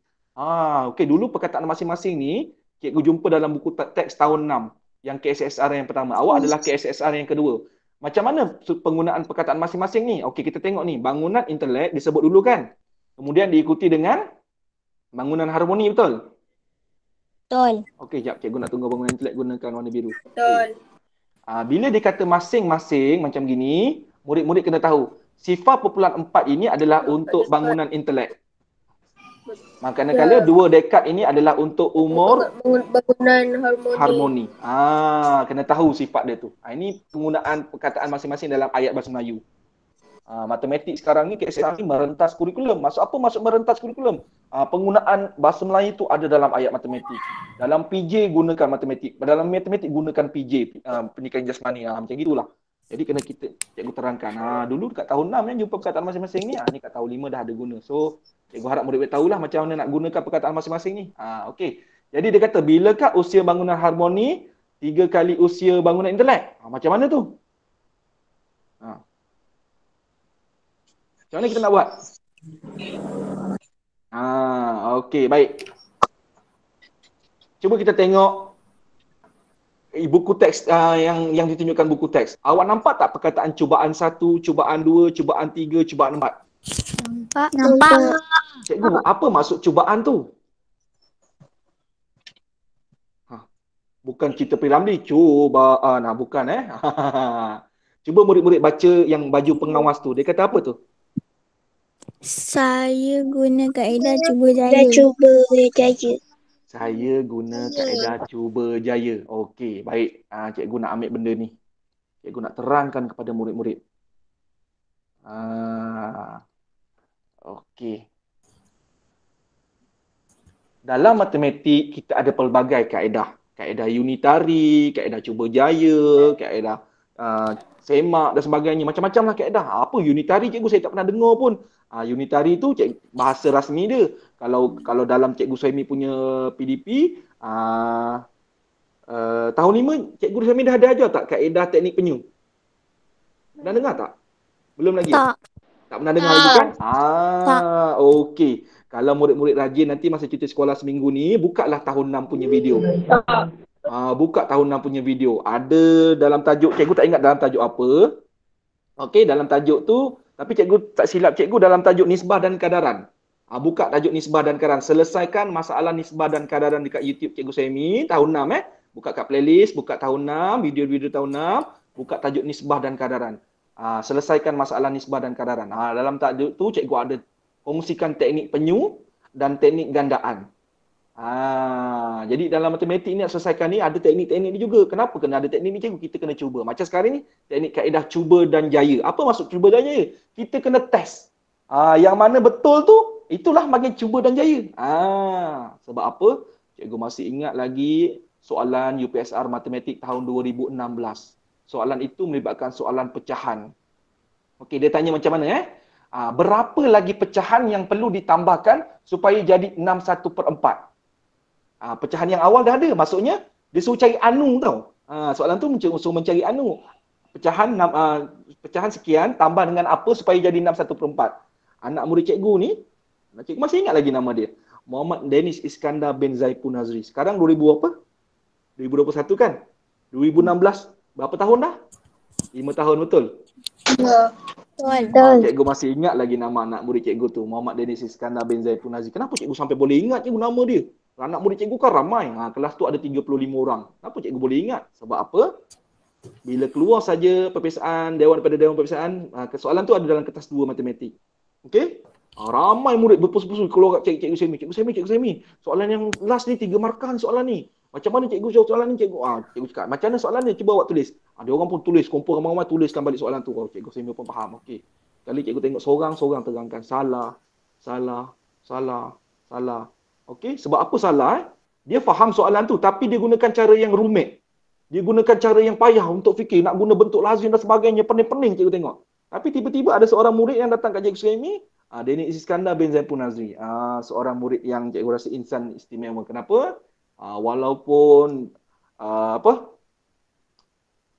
Okey, dulu perkataan masing-masing ni cikgu jumpa dalam buku teks tahun 6 yang KSSR yang pertama. Awak adalah KSSR yang kedua. Macam mana penggunaan perkataan masing-masing ni? Okey, kita tengok ni. Bangunan intelek disebut dulu kan? Kemudian diikuti dengan bangunan harmoni, betul? Betul. Okey, jap cikgu nak tunggu bangunan intelek gunakan warna biru. Betul. Bila dikata masing-masing macam gini, murid-murid kena tahu 0.4 ini adalah untuk bangunan intelek. Manakala 2 dekad ini adalah untuk umur Bangunan harmoni. Kena tahu sifat dia tu. Ini penggunaan perkataan masing-masing dalam ayat bahasa Melayu. Matematik sekarang ni KSSR ni merentas kurikulum. Maksud apa maksud merentas kurikulum? Penggunaan bahasa Melayu tu ada dalam ayat matematik. Dalam PJ gunakan matematik. Dalam matematik gunakan PJ, pendidikan jasmani. Macam gitulah. Jadi kena kita cikgu terangkan. Dulu kat tahun 6 yang jumpa perkataan masing-masing ni, ni kat tahun 5 dah ada guna. So cikgu harap murid-murid tahulah macam mana nak gunakan perkataan masing-masing ni. Okey. Jadi dia kata bilakah usia bangunan harmoni 3 kali usia bangunan intelek? Macam mana tu? Macam mana kita nak buat? Okey, baik. Cuba kita tengok buku teks yang ditunjukkan buku teks. Awak nampak tak perkataan cubaan 1, cubaan 2, cubaan 3, cubaan 4? Nampak. Cikgu, apa maksud cubaan tu? Bukan cerita P.Ramlee, cubaan. Bukan Cuba murid-murid baca yang baju pengawas tu. Dia kata apa tu? Saya guna kaedah cuba jaya. Saya guna kaedah cuba jaya. Okey, baik. Cikgu nak ambil benda ni. Cikgu nak terangkan kepada murid-murid. Okey. Dalam matematik, kita ada pelbagai kaedah. Kaedah unitari, kaedah cuba jaya, kaedah semak dan sebagainya. Macam-macam lah kaedah. Apa unitari cikgu saya tak pernah dengar pun. Unitari tu bahasa rasmi dia. Kalau dalam Cikgu Suhaimi punya PDP, tahun 5 Cikgu Suhaimi dah ada ajar tak kaedah teknik penyu? Pernah dengar tak? Belum lagi? Tak. Tak pernah dengar lagi kan? Okey. Kalau murid-murid rajin nanti masa cuti sekolah seminggu ni, bukalah tahun 6 punya video. Buka tahun 6 punya video. Ada dalam tajuk, cikgu tak ingat dalam tajuk apa. Okey, dalam tajuk tu, tapi cikgu tak silap cikgu dalam tajuk nisbah dan kadaran. Buka tajuk nisbah dan kadaran. Selesaikan masalah nisbah dan kadaran dekat YouTube cikgu Semi tahun 6 Buka kat playlist, buka tahun 6, video-video tahun 6, buka tajuk nisbah dan kadaran. Selesaikan masalah nisbah dan kadaran. Dalam tajuk tu cikgu ada kongsikan teknik penyu dan teknik gandaan. Jadi dalam matematik ni nak selesaikan ni ada teknik-teknik ni juga. Kenapa kena ada teknik ni cikgu? Kita kena cuba. Macam sekarang ni teknik kaedah cuba dan jaya. Apa maksud cuba dan jaya? Kita kena test. Yang mana betul tu, itulah makin cuba dan jaya. Sebab apa? Cikgu masih ingat lagi soalan UPSR Matematik tahun 2016. Soalan itu melibatkan soalan pecahan. Okey, dia tanya macam mana berapa lagi pecahan yang perlu ditambahkan supaya jadi 61/4? Pecahan yang awal dah ada. Maksudnya, dia suruh cari anu tau. Soalan tu suruh mencari anu. Pecahan sekian tambah dengan apa supaya jadi 61/4. Anak murid cikgu ni, cikgu masih ingat lagi nama dia. Muhammad Dennis Iskandar bin Zaipun Nazri. Sekarang 2021 kan? 2016. Berapa tahun dah? 5 tahun betul? Betul. Cikgu masih ingat lagi nama anak murid cikgu tu. Muhammad Dennis Iskandar bin Zaipun Nazri. Kenapa cikgu sampai boleh ingat cikgu nama dia? Anak murid cikgu kan ramai. Kelas tu ada 35 orang. Kenapa cikgu boleh ingat? Sebab apa? Bila keluar saja peperiksaan, Dewan Peperiksaan, soalan tu ada dalam kertas 2 matematik. Okey? Ramai murid berpusu-pusu keluar kat cikgu Semi. Cikgu Semi. Soalan yang last ni 3 markah soalan ni. Macam mana cikgu jawab soalan ni cikgu? Cikgu cakap, macam mana soalan ni? Cuba awak tulis. Dia orang pun tulis, kumpul ramai-ramai tuliskan balik soalan tu. Cikgu Semi pun faham. Okey. Kali cikgu tengok seorang-seorang terangkan salah. Okey, sebab apa salah? Dia faham soalan tu tapi dia gunakan cara yang rumit. Dia gunakan cara yang payah untuk fikir, nak guna bentuk lazim dan sebagainya, pening-pening cikgu tengok. Tapi tiba-tiba ada seorang murid yang datang kat cikgu Semi, Dennis Iskandar bin Zaipun Nazri. Seorang murid yang cikgu rasa insan istimewa. Kenapa? Walaupun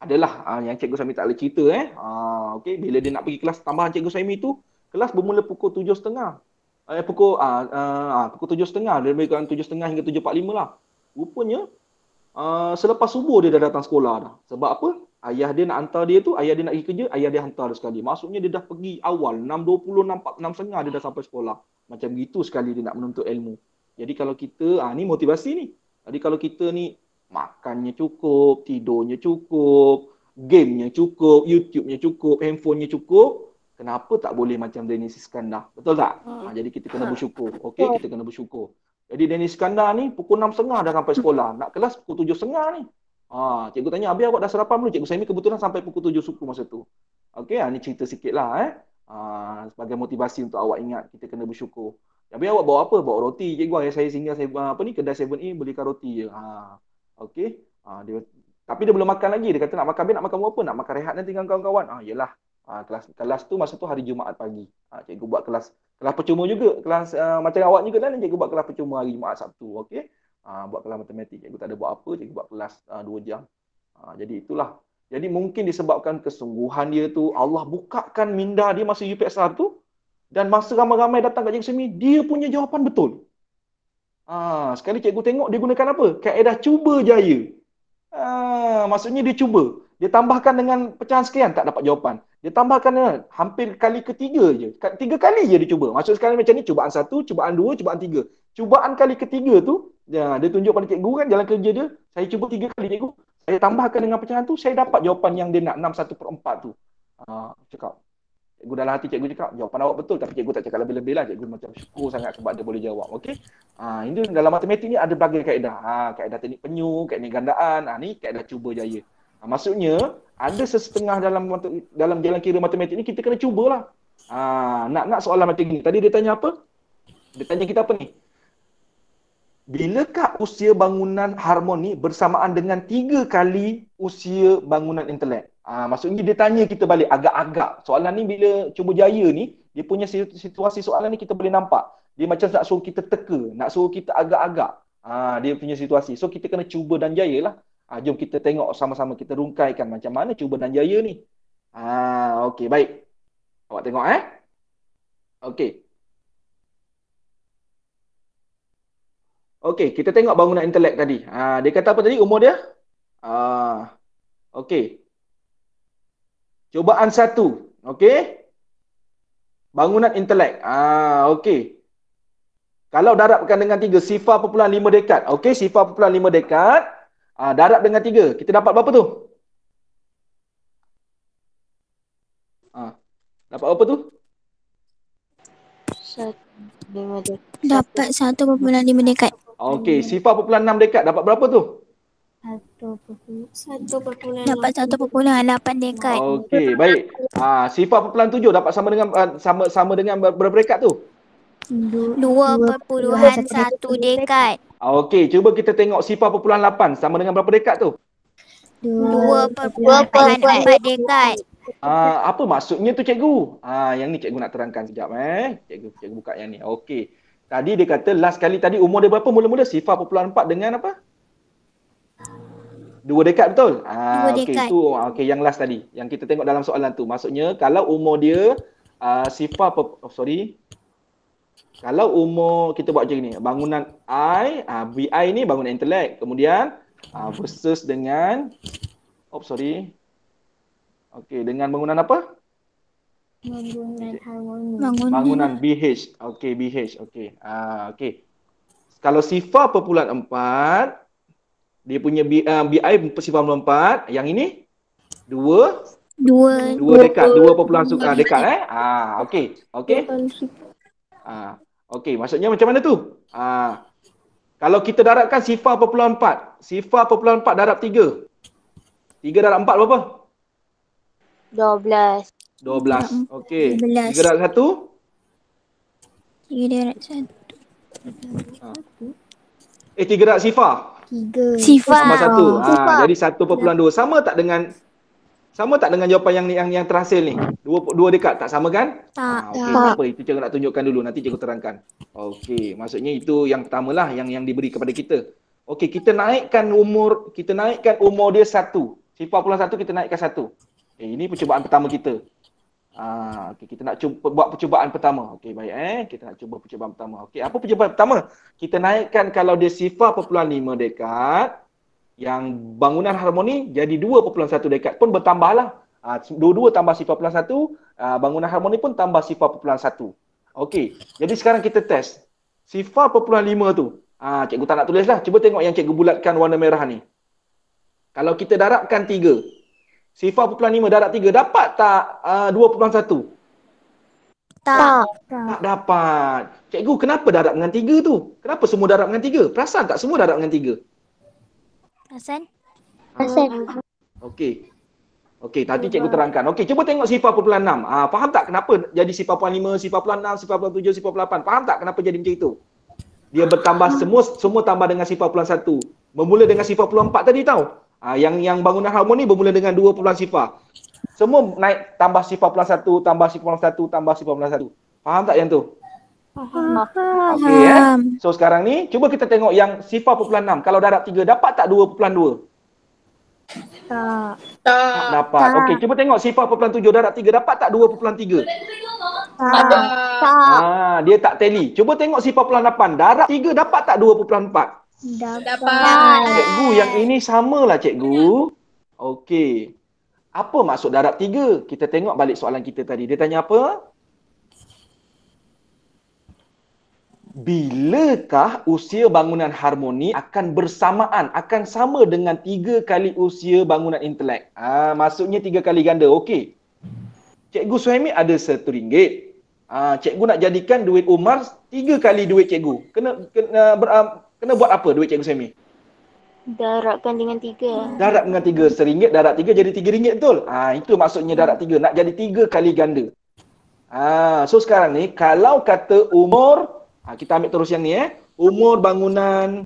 adalah yang cikgu Semi tak boleh cerita okey, bila dia nak pergi kelas tambahan cikgu Semi tu, kelas bermula pukul 7.30. Pukul 7.30, lebih kurang 7.30 hingga 7.45 lah. Rupanya selepas subuh dia dah datang sekolah dah. Sebab apa? Ayah dia nak hantar dia tu, ayah dia nak pergi kerja, ayah dia hantar dia sekali. Maksudnya dia dah pergi awal 6.20, 6.30 dia dah sampai sekolah. Macam begitu sekali dia nak menuntut ilmu. Jadi kalau kita ni motivasi ni. Jadi kalau kita ni makannya cukup, tidurnya cukup, gamenya cukup, YouTube-nya cukup, handphonenya cukup, kenapa tak boleh macam Dennis Iskandar? Betul tak? Jadi kita kena bersyukur. Okey, kita kena bersyukur. Jadi Dennis Iskandar ni pukul 6.30 dah sampai sekolah. Nak kelas pukul 7.30 ni. Cikgu tanya, habis awak dah sarapan belum? Cikgu Semi kebetulan sampai pukul 7 suku masa tu. Okey, ni cerita sikit lah. Sebagai motivasi untuk awak ingat, kita kena bersyukur. Habis awak bawa apa? Bawa roti. Cikgu, saya singgah kedai 7E belikan roti je. Okey. Tapi dia belum makan lagi. Dia kata nak makan nak makan apa? Nak makan rehat nanti dengan kawan-kawan. Yelah. Kelas tu masa tu hari Jumaat pagi. Cikgu buat kelas percuma juga. Kelas macam awak juga kan, cikgu buat kelas percuma hari Jumaat Sabtu. Okey. Buat kelas matematik. Cikgu tak ada buat apa, cikgu buat kelas 2 jam. Jadi itulah. Jadi mungkin disebabkan kesungguhan dia tu, Allah bukakan minda dia masa UPSR tu, dan masa ramai-ramai datang kat cikgu Semi, dia punya jawapan betul. Sekali cikgu tengok dia gunakan apa? Kaedah cuba jaya. Maksudnya dia cuba. Dia tambahkan dengan pecahan sekian, tak dapat jawapan. Dia tambahkan hampir kali ketiga je. 3 kali je dia cuba. Maksud sekali macam ni, cubaan 1, cubaan 2, cubaan 3. Cubaan kali ketiga tu, dia tunjuk pada cikgu kan, jalan kerja dia. Saya cuba 3 kali cikgu. Saya tambahkan dengan pecahan tu, saya dapat jawapan yang dia nak, 61/4 tu. Cakap. Cikgu dalam hati cikgu cakap, jawapan awak betul. Tapi cikgu tak cakap lebih-lebih lah. Cikgu macam syukur sangat sebab dia boleh jawab. Okey. Ini dalam matematik ni ada berbagai kaedah. Kaedah teknik penyu, teknik gandaan. Ni kaedah cuba jaya. Maksudnya, ada sesetengah dalam jalan kira matematik ni, kita kena cubalah. Nak soalan macam ni. Tadi dia tanya apa? Dia tanya kita apa ni? Bilakah usia bangunan harmoni bersamaan dengan 3 kali usia bangunan intelek? Maksudnya dia tanya kita balik agak-agak. Soalan ni bila cuba jaya ni, dia punya situasi soalan ni kita boleh nampak. Dia macam nak suruh kita teka, nak suruh kita agak-agak. Dia punya situasi. So kita kena cuba dan jaya lah. Jom kita tengok sama-sama, kita rungkaikan macam mana cuba dan jaya ni. Okey, baik. Awak tengok Okey. Okey, kita tengok bangunan intelek tadi. Dia kata apa tadi umur dia? Okey. Cubaan 1. Okey. Bangunan intelek. Okey. Kalau darabkan dengan 3, 0.5 dekad. Okey, 0.5 dekad. Darab dengan 3. Kita dapat berapa tu? Dapat berapa tu? 1.5 dekad. Dapat 1.5 dekad. Okey, 0.6 dekad. Dapat berapa tu? 1.6. Dapat 1.8 dekad. Okey, baik. 0.7 dapat sama dengan berapa dekad tu? 2.1 dekad. Okey, cuba kita tengok 0.8 sama dengan berapa dekad tu? 2.4 dekad. Apa maksudnya tu cikgu? Yang ni cikgu nak terangkan sekejap Cikgu buka yang ni. Okey. Tadi dia kata last kali tadi umur dia berapa mula-mula? 0.4 dengan apa? 2 dekad betul? 2 Okey, dekad. tu yang last tadi. Yang kita tengok dalam soalan tu. Maksudnya kalau umur dia kalau umur kita buat macam ni, bangunan I, BI ni bangunan intelek. Kemudian versus dengan dengan bangunan apa? Bangunan harmoni. Bangunan BH. Okey, BH. Okey. Okey. Kalau 0.4 dia punya BI 0.4, yang ini 2 dekad, 2 dekad okey. Okey. Okey, maksudnya macam mana tu? Kalau kita darabkan 0.4, 0.4 darab 3. 3 darab 4 berapa? 12. 12. Okey. 12. 3 darab 1? 3 darab 1. 3 darab sifar? Sifar. Tambah 1. Jadi 1.2. Sama tak dengan jawapan yang terhasil ni? 2 dekad tak sama kan? Tak. Okey, tak apa. Itu cikgu nak tunjukkan dulu. Nanti cikgu terangkan. Okey, maksudnya itu yang pertamalah yang diberi kepada kita. Okey, kita naikkan umur dia 1. 0.1 kita naikkan 1. Ini percubaan pertama kita. Okey, kita nak buat percubaan pertama. Okey, baik kita nak cuba percubaan pertama. Okey, apa percubaan pertama? Kita naikkan kalau dia 0.5 dekad, yang bangunan harmoni jadi 2.1 dekad pun bertambahlah. Dua-dua tambah 0.1, bangunan harmoni pun tambah 0.1. Okey, jadi sekarang kita test. 0.5 tu. Cikgu tak nak tulislah. Cuba tengok yang cikgu bulatkan warna merah ni. Kalau kita darabkan 3, 0.5 darab 3, dapat tak 2.1? Tak. Tak dapat. Cikgu, kenapa darab dengan 3 tu? Kenapa semua darab dengan 3? Perasan tak semua darab dengan 3? Hasan? Okey. Okey, tadi cikgu terangkan. Okey, cuba tengok 0.6. Faham tak kenapa jadi 0.5, 0.6, 0.7, 0.8? Faham tak kenapa jadi macam itu? Dia bertambah semua tambah dengan 0.1. Bermula dengan 0.4 tadi tahu. Yang bangunan harmoni bermula dengan 2 sifar. Semua naik tambah 0.1, tambah 0.1, tambah 0.1. Faham tak yang tu? Okey So sekarang ni cuba kita tengok yang 0.6. Kalau darab 3 dapat tak 2.2? Tak. Dapat. Okey, cuba tengok 0.7 darab 3 dapat tak 2.3? Dia tak tally. Cuba tengok 0.8 darab 3 dapat tak 2.4? Dapat. Cikgu, yang ini samalah cikgu. Okey. Apa maksud darab 3? Kita tengok balik soalan kita tadi. Dia tanya apa? Bilakah usia bangunan harmoni akan bersamaan, akan sama dengan 3 kali usia bangunan intelek? Maksudnya 3 kali ganda. Okey. Cikgu Suhaimi ada RM1. Cikgu nak jadikan duit Umar 3 kali duit cikgu. Kena buat apa duit cikgu Suhaimi? Darabkan dengan 3. Darab dengan 3. RM1 darab 3 jadi RM3 betul? Itu maksudnya darab 3. Nak jadi 3 kali ganda. So sekarang ni kalau kata umur, kita ambil terus yang ni umur bangunan,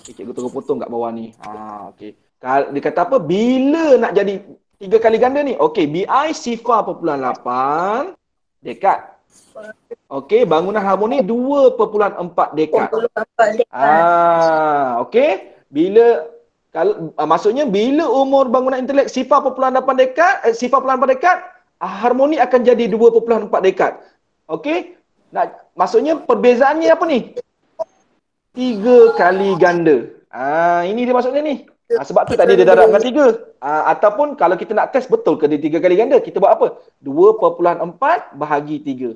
cikgu tengah potong kat bawah ni. Okey. Dia kata apa? Bila nak jadi 3 kali ganda ni? Okey, BI 0.8 dekad. Okey, bangunan harmoni 2.4 dekad. Okey. Maksudnya bila umur bangunan intelek 0.8 dekad, harmoni akan jadi 2.4 dekad. Okey? maksudnya perbezaannya apa ni? 3 kali ganda. Ini dia maksudnya ni. Sebab tu tadi dia darab dengan 3. Ataupun kalau kita nak test betul ke dia 3 kali ganda, kita buat apa? 2.4 bahagi 3.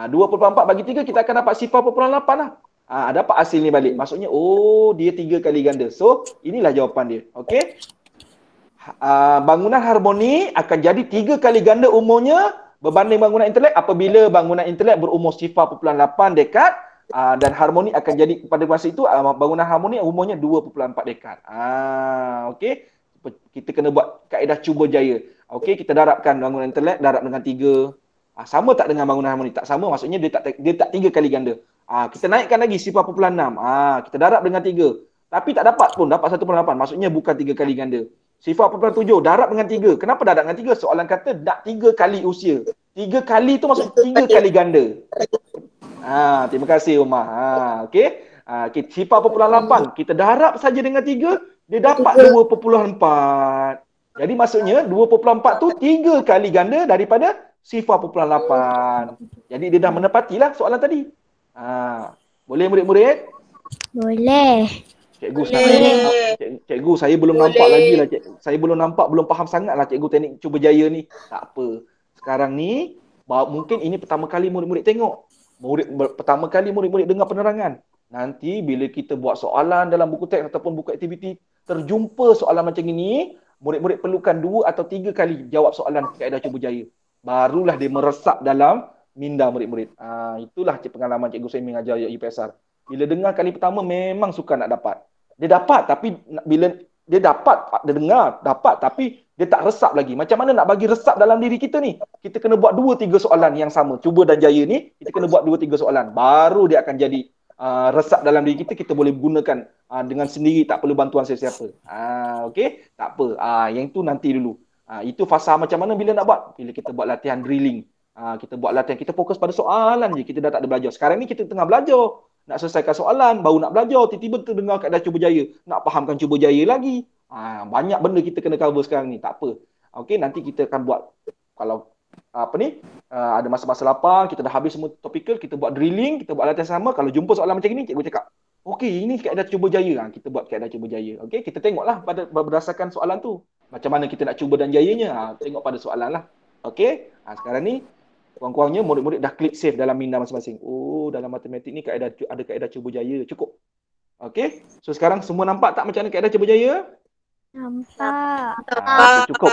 2.4 bagi 3 kita akan dapat 0.8 lah. Dapat hasil ni balik. Maksudnya dia 3 kali ganda. So inilah jawapan dia. Okey. Bangunan harmoni akan jadi 3 kali ganda umurnya berbanding bangunan intelek apabila bangunan intelek berumur 0.8 dekad, dan harmoni akan jadi pada masa itu bangunan harmoni umurnya 2.4 dekad. Okey. Kita kena buat kaedah cuba jaya. Okey, kita darabkan bangunan intelek darab dengan 3. Sama tak dengan bangunan harmoni? Tak sama, maksudnya dia tak 3 kali ganda. Kita naikkan lagi 0.6. Kita darab dengan 3. Tapi tak dapat pun, dapat 1.8. Maksudnya bukan 3 kali ganda. 0.7 darab dengan 3. Kenapa darab dengan 3? Soalan kata nak 3 kali usia. 3 kali tu maksud 3 kali ganda. Terima kasih Umar. Okey. 0.8 kita darab saja dengan 3, dia dapat 2.4. Jadi maksudnya 2.4 tu 3 kali ganda daripada 0.8. Jadi dia dah menepatilah soalan tadi. Boleh murid-murid? Boleh. Cikgu sekarang cikgu saya belum nampak lagi lah. Saya belum faham sangat lah cikgu teknik cuba jaya ni. Tak apa. Sekarang ni mungkin ini pertama kali murid-murid tengok. Pertama kali murid-murid dengar penerangan. Nanti bila kita buat soalan dalam buku teks ataupun buku aktiviti, terjumpa soalan macam ini, murid-murid perlukan 2 atau 3 kali jawab soalan kaedah cuba jaya. Barulah dia meresap dalam minda murid-murid. Itulah pengalaman cikgu saya mengajar UPSR. Bila dengar kali pertama memang suka nak dapat. Dia dapat tapi bila dia dengar, dapat tapi dia tak resap lagi. Macam mana nak bagi resap dalam diri kita ni? Kita kena buat 2-3 soalan yang sama. Cuba dan jaya ni, kita kena buat 2-3 soalan. Baru dia akan jadi resap dalam diri kita. Kita boleh gunakan dengan sendiri, tak perlu bantuan sesiapa. Okey? Tak apa. Yang itu nanti dulu. Itu fasa macam mana bila nak buat? Bila kita buat latihan drilling. Kita buat latihan, kita fokus pada soalan je. Kita dah tak ada belajar. Sekarang ni kita tengah belajar. Nak selesaikan soalan, baru nak belajar. Tiba-tiba terdengar kaedah cuba jaya. Nak fahamkan cuba jaya lagi. Banyak benda kita kena cover sekarang ni. Tak apa. Okey, nanti kita akan buat. Kalau ada masa-masa lapang, kita dah habis semua topikal, kita buat drilling, kita buat latihan sama. Kalau jumpa soalan macam ni, cikgu cakap, okey, ini kaedah cuba jaya. Kita buat kaedah cuba jaya. Okey, kita tengoklah berdasarkan soalan tu. Macam mana kita nak cuba dan jayanya. Tengok pada soalan lah. Okey, sekarang ni kurang-kurangnya murid-murid dah klik save dalam minda masing-masing. Dalam matematik ni ada kaedah cuba jaya. Cukup. Okey. So sekarang semua nampak tak macam mana kaedah cuba jaya? Nampak. Cukup.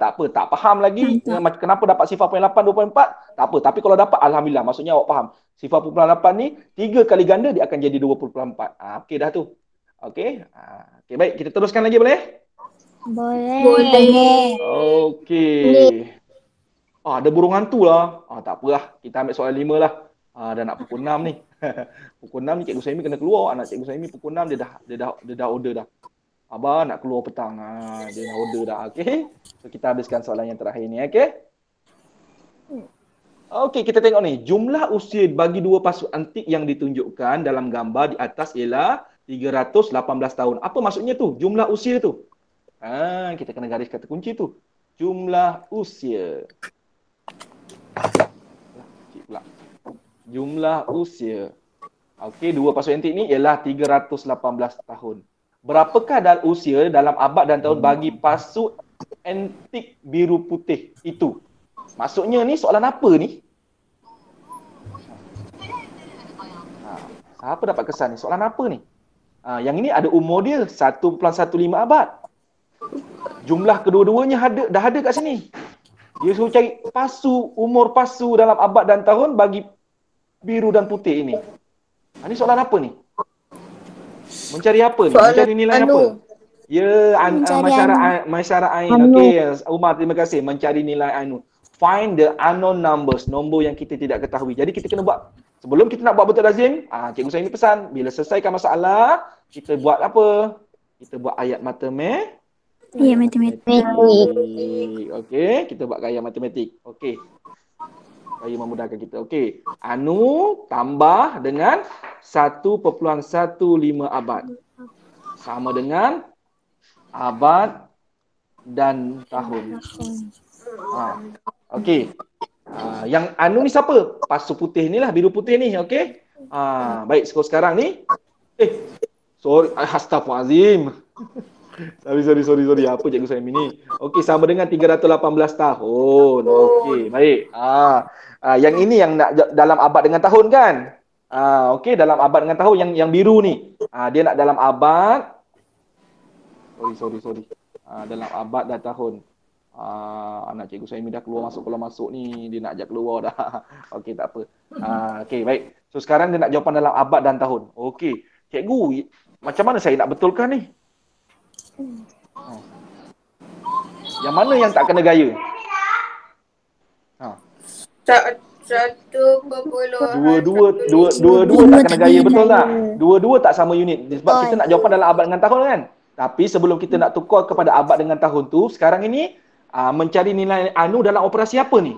Tak apa. Tak faham lagi kenapa dapat 0.8, 2.4? Tak apa. Tapi kalau dapat, alhamdulillah. Maksudnya awak faham. 0.8 ni 3 kali ganda dia akan jadi 2.4. Okey dah tu. Okey. Okey, baik. Kita teruskan lagi boleh? Boleh. Okey. Ada burung hantu lah. Tak apalah. Kita ambil soalan 5 lah. Dah nak pukul 6 ni. Pukul 6 ni cikgu Saimi kena keluar. Anak cikgu Saimi pukul 6 dia dah order dah. Abah nak keluar petang. Dia dah order dah. Okey. So kita habiskan soalan yang terakhir ni. Okey. Okey, kita tengok ni. Jumlah usia bagi dua pasu antik yang ditunjukkan dalam gambar di atas ialah 318 tahun. Apa maksudnya tu? Jumlah usia tu. Kita kena garis kata kunci tu. Jumlah usia. Jumlah usia. Okey, dua pasu antik ni ialah 318 tahun. Berapakah usia dalam abad dan tahun bagi pasu antik biru putih itu? Maksudnya ni soalan apa ni? Siapa dapat kesan ni? Soalan apa ni? Yang ini ada umur dia 1.15 abad. Jumlah kedua-duanya dah ada kat sini. Dia suruh cari umur pasu dalam abad dan tahun bagi biru dan putih ini. Ini soalan apa ni? Mencari apa ni? Mencari nilai apa? Ya, masyarakat Ain. Okey, Umar, terima kasih. Mencari nilai anu. Find the unknown numbers, nombor yang kita tidak ketahui. Jadi kita kena buat, sebelum kita nak buat betul lazim, cikgu saya ni pesan, bila selesaikan masalah, kita buat apa? Kita buat ayat matematik. Ya, matematik. Okey, kita buat gaya matematik. Okey. Gaya memudahkan kita. Okey. Anu tambah dengan 1.15 abad. Sama dengan abad dan tahun. Okey. Yang anu ni siapa? Pasu putih ni lah, biru putih ni, okey? Baik, skor sekarang ni. Sorry, astagfirullahalazim. Sorry. Apa Cikgu Saimi ni? Okey, sama dengan 318 tahun. Okey, baik. Yang ini yang nak dalam abad dengan tahun kan? Okey, dalam abad dengan tahun yang biru ni. Dia nak dalam abad. Sorry. Dalam abad dan tahun. Anak Cikgu Saimi dah keluar masuk ni. Dia nak ajak keluar dah. Okey, tak apa. Okey, baik. So sekarang dia nak jawapan dalam abad dan tahun. Okey. Cikgu, macam mana saya nak betulkan ni? Yang mana yang tak kena gaya? 1.2 Dua-dua tak kena gaya, betul tak? Dua-dua tak sama unit. Sebab kita nak jawapan dalam abad dengan tahun kan? Tapi sebelum kita nak tukar kepada abad dengan tahun tu, sekarang ini mencari nilai anu dalam operasi apa ni?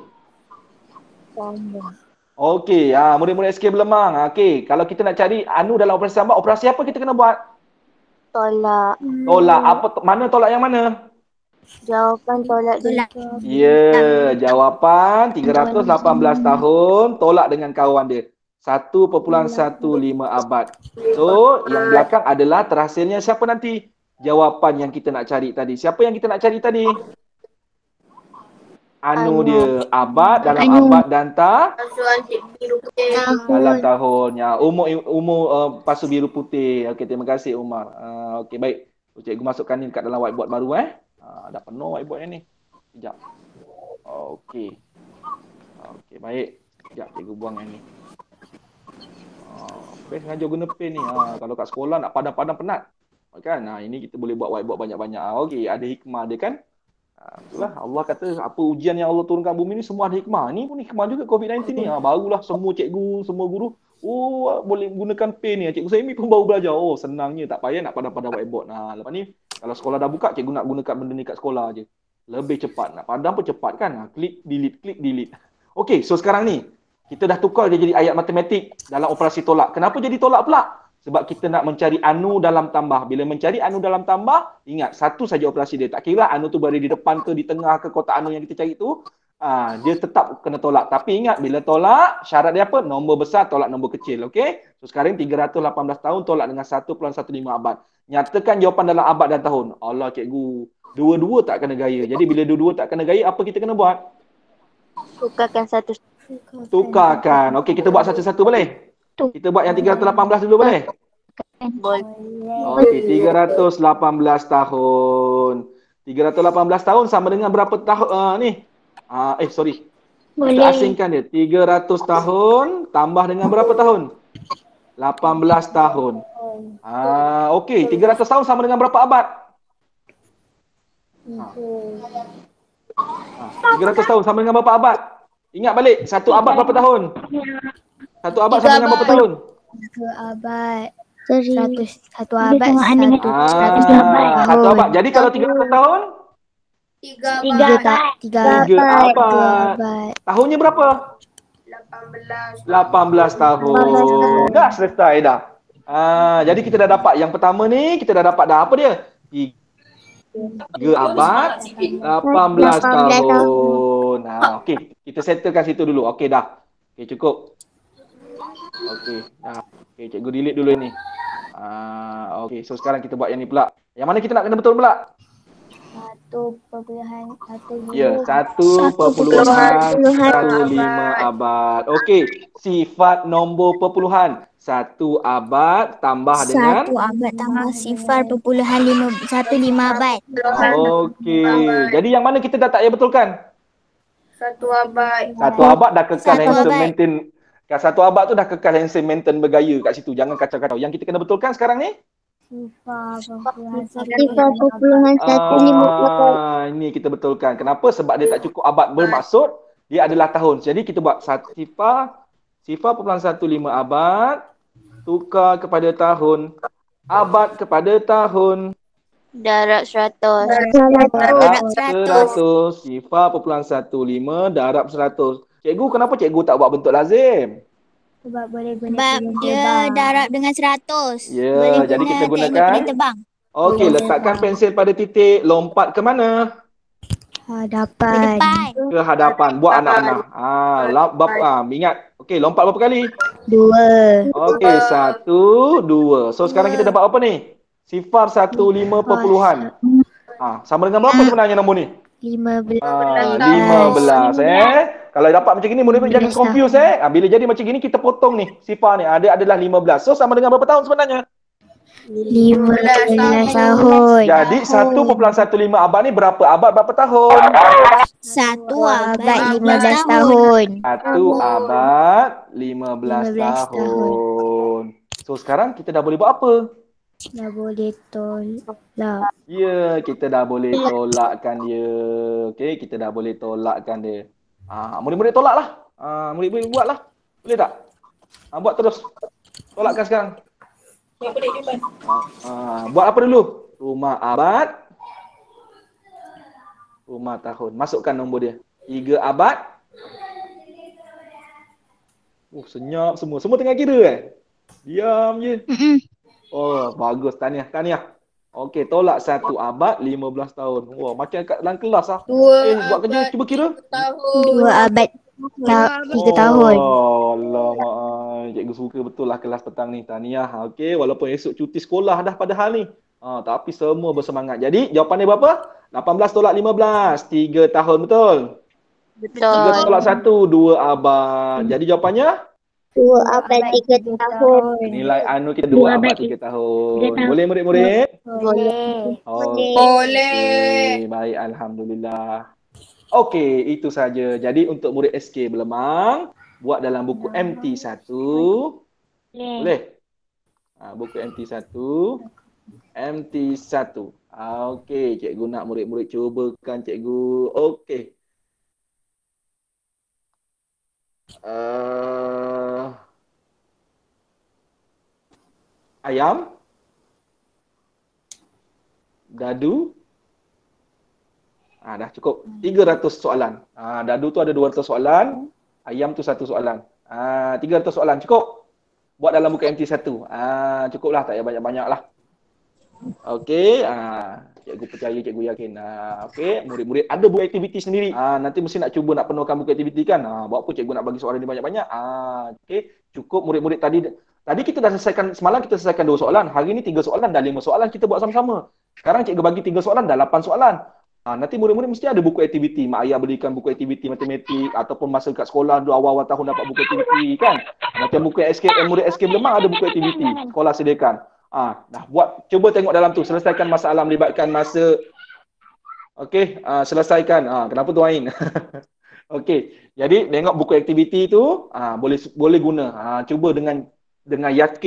Okey, murid-murid SK Belemang. Okey, kalau kita nak cari anu dalam operasi apa kita kena buat? Tolak. Tolak apa? Mana tolak yang mana? Jawapan tolak. Ya, jawapan 318 tahun tolak dengan kawan dia. 1.15 abad. So, yang belakang adalah terhasilnya siapa nanti? Jawapan yang kita nak cari tadi. Siapa yang kita nak cari tadi? Anu dia, abad, dalam abad dan dalam tahunnya. Umur pasu biru putih. Okey, terima kasih Umar. Okey, baik. Cikgu masukkan ni dekat dalam whiteboard baru dah penuh whiteboard yang ni. Sekejap. Okey. Okey, baik. Sekejap cikgu buang yang ni. Best sengaja guna pen ni. Kalau kat sekolah nak padam-padam penat. Kan? Ini kita boleh buat whiteboard banyak-banyak. Okey, ada hikmah dia kan? Itulah Allah kata apa ujian yang Allah turunkan bumi ni semua ada hikmah. Ni pun hikmah juga COVID-19 ni. Barulah semua cikgu, semua guru boleh gunakan pen ni. Cikgu Saimi pun baru belajar. Senangnya tak payah nak padam-padam whiteboard. Lepas ni kalau sekolah dah buka, cikgu nak gunakan benda ni kat sekolah je. Lebih cepat. Nak padam pun cepat kan. Klik delete. Okey, so sekarang ni kita dah tukar dia jadi ayat matematik dalam operasi tolak. Kenapa jadi tolak pula? Sebab kita nak mencari anu dalam tambah. Bila mencari anu dalam tambah, ingat satu saja operasi dia. Tak kira anu tu berada di depan ke, di tengah ke, kotak anu yang kita cari tu, dia tetap kena tolak. Tapi ingat, bila tolak, syarat dia apa? Nombor besar tolak nombor kecil. Okey? So sekarang 318 tahun tolak dengan 1.15 abad. Nyatakan jawapan dalam abad dan tahun. Allah cikgu, dua-dua tak kena gaya. Jadi bila dua-dua tak kena gaya, apa kita kena buat? Tukarkan satu. Tukarkan. Okey, kita buat satu-satu boleh? Kita buat yang 318 dulu boleh? Boleh. Okey, 318 tahun. 318 tahun sama dengan berapa tahun ni? Sorry. Kita asingkan dia. 300 tahun tambah dengan berapa tahun? 18 tahun. Okey, 300 tahun sama dengan berapa abad? 300 tahun sama dengan berapa abad? Ingat balik, satu abad berapa tahun? Satu abad sama dengan berapa tahun? Satu abad. Satu abad. Jadi kalau 300 tahun? 3 abad. Tahunnya berapa? 18 tahun. Dah selesai dah. Jadi kita dah dapat yang pertama ni, kita dah dapat dah apa dia? 3 abad, 18 tahun. Okey, kita settlekan situ dulu. Okey dah. Okey, cukup. Okey, dah. Okey, cikgu delete dulu ni. Okey, so sekarang kita buat yang ni pula. Yang mana kita nak kena betul pula? 1.15 Ya, 1.15 abad. Okey, sifat nombor perpuluhan. 1 abad tambah dengan 1 abad tambah sifar perpuluhan 15 abad. Okey, jadi yang mana kita dah tak payah betulkan? 1 abad. 1 abad dah kekal Satu handsome abad. maintain. 1 abad tu dah kekal handsome maintain bergaya kat situ. Jangan kacau-kacau. Yang kita kena betulkan sekarang ni? Sifar perpuluhan 1.15. Ini kita betulkan. Kenapa? Sebab dia tak cukup abad, bermaksud dia adalah tahun. Jadi kita buat sifar perpuluhan 15 abad tukar kepada tahun, abad kepada tahun. Darab 100. Darab 100. Sifar perpuluhan 15 darab 100. Cikgu, kenapa cikgu tak buat bentuk lazim? Sebab boleh guna Sebab dia darab dengan 100. Ya, Boleh jadi guna kita teknik gunakan. pilih tebang. Okey, letakkan pensel pada titik, lompat ke mana? Hadapan. Depan. Ke hadapan. Buat anak panah. Ingat. Okey, lompat berapa kali? 2. Okey, 1, 2. So sekarang kita dapat apa ni? Sifar 15 perpuluhan. Sama dengan berapa sebenarnya nombor ni? 15. 15. Kalau dapat macam gini, murid-murid jangan 15 confuse Bila jadi macam gini, kita potong ni. Sifar ni. Dia adalah 15. So sama dengan berapa tahun sebenarnya? 15 tahun. Jadi 1,15 abad ni berapa abad berapa tahun? 1 Abad 15 tahun. 1 abad 15 15 tahun. So sekarang kita dah boleh buat apa? Dah boleh tolak. Ya, kita dah boleh tolakkan dia. Okey, kita dah boleh tolakkan dia. Murid-murid tolaklah. Murid-murid buatlah. Boleh tak? Buat terus. Tolakkan sekarang. Buat apa dulu? Rumah abad. Rumah tahun. Masukkan nombor dia. 3 abad. Senyap semua. Semua tengah kira Diam je. Oh, bagus. Tahniah. Okey, tolak 1 abad 15 tahun. Wah, macam kat dalam kelas buat kerja cuba kira. 2 abad 3 tahun. Alamak. Cikgu suka betul lah kelas petang ni. Tahniah. Okey, walaupun esok cuti sekolah dah padahal ni. Tapi semua bersemangat. Jadi, jawapan dia berapa? 18 tolak 15. 3 tahun, betul? 3 tolak 1, 2 abad. Jadi jawapannya? 2 abad 3 tahun. Nilai anu kita 2 abad 3 tahun. Boleh murid-murid? Boleh. Boleh. Baik, alhamdulillah. Okey, itu saja. Jadi untuk murid SK Belemang, buat dalam buku MT1. Boleh? Buku MT1. MT1. Okey, cikgu nak murid-murid cubakan cikgu. Okey. Ayam, dadu. Dah cukup. 300 soalan. Dadu tu ada 200 soalan. Ayam tu 1 soalan. 300 soalan. Cukup? Buat dalam buku MT1. Cukuplah. Tak payah banyak-banyak lah. Okey. Cikgu percaya, cikgu yakin. Okey. Murid-murid ada buku aktiviti sendiri. Nanti mesti nak cuba nak penuhkan buku aktiviti kan. Buat apa cikgu nak bagi soalan ni banyak-banyak. Okey. Cukup murid-murid tadi. Tadi kita dah selesaikan, semalam kita selesaikan 2 soalan. Hari ni 3 soalan, dah 5 soalan kita buat sama-sama. Sekarang cikgu bagi 3 soalan, dah 8 soalan. Nanti murid-murid mesti ada buku aktiviti. Mak ayah belikan buku aktiviti matematik ataupun masa kat sekolah awal-awal tahun dapat buku aktiviti kan. Macam buku murid SK Belemang ada buku aktiviti. Sekolah sediakan. Dah buat, cuba tengok dalam tu. Selesaikan masalah melibatkan masa. Okey, selesaikan. Kenapa tu Ain? Okey. Jadi tengok buku aktiviti tu, boleh guna. Cuba dengan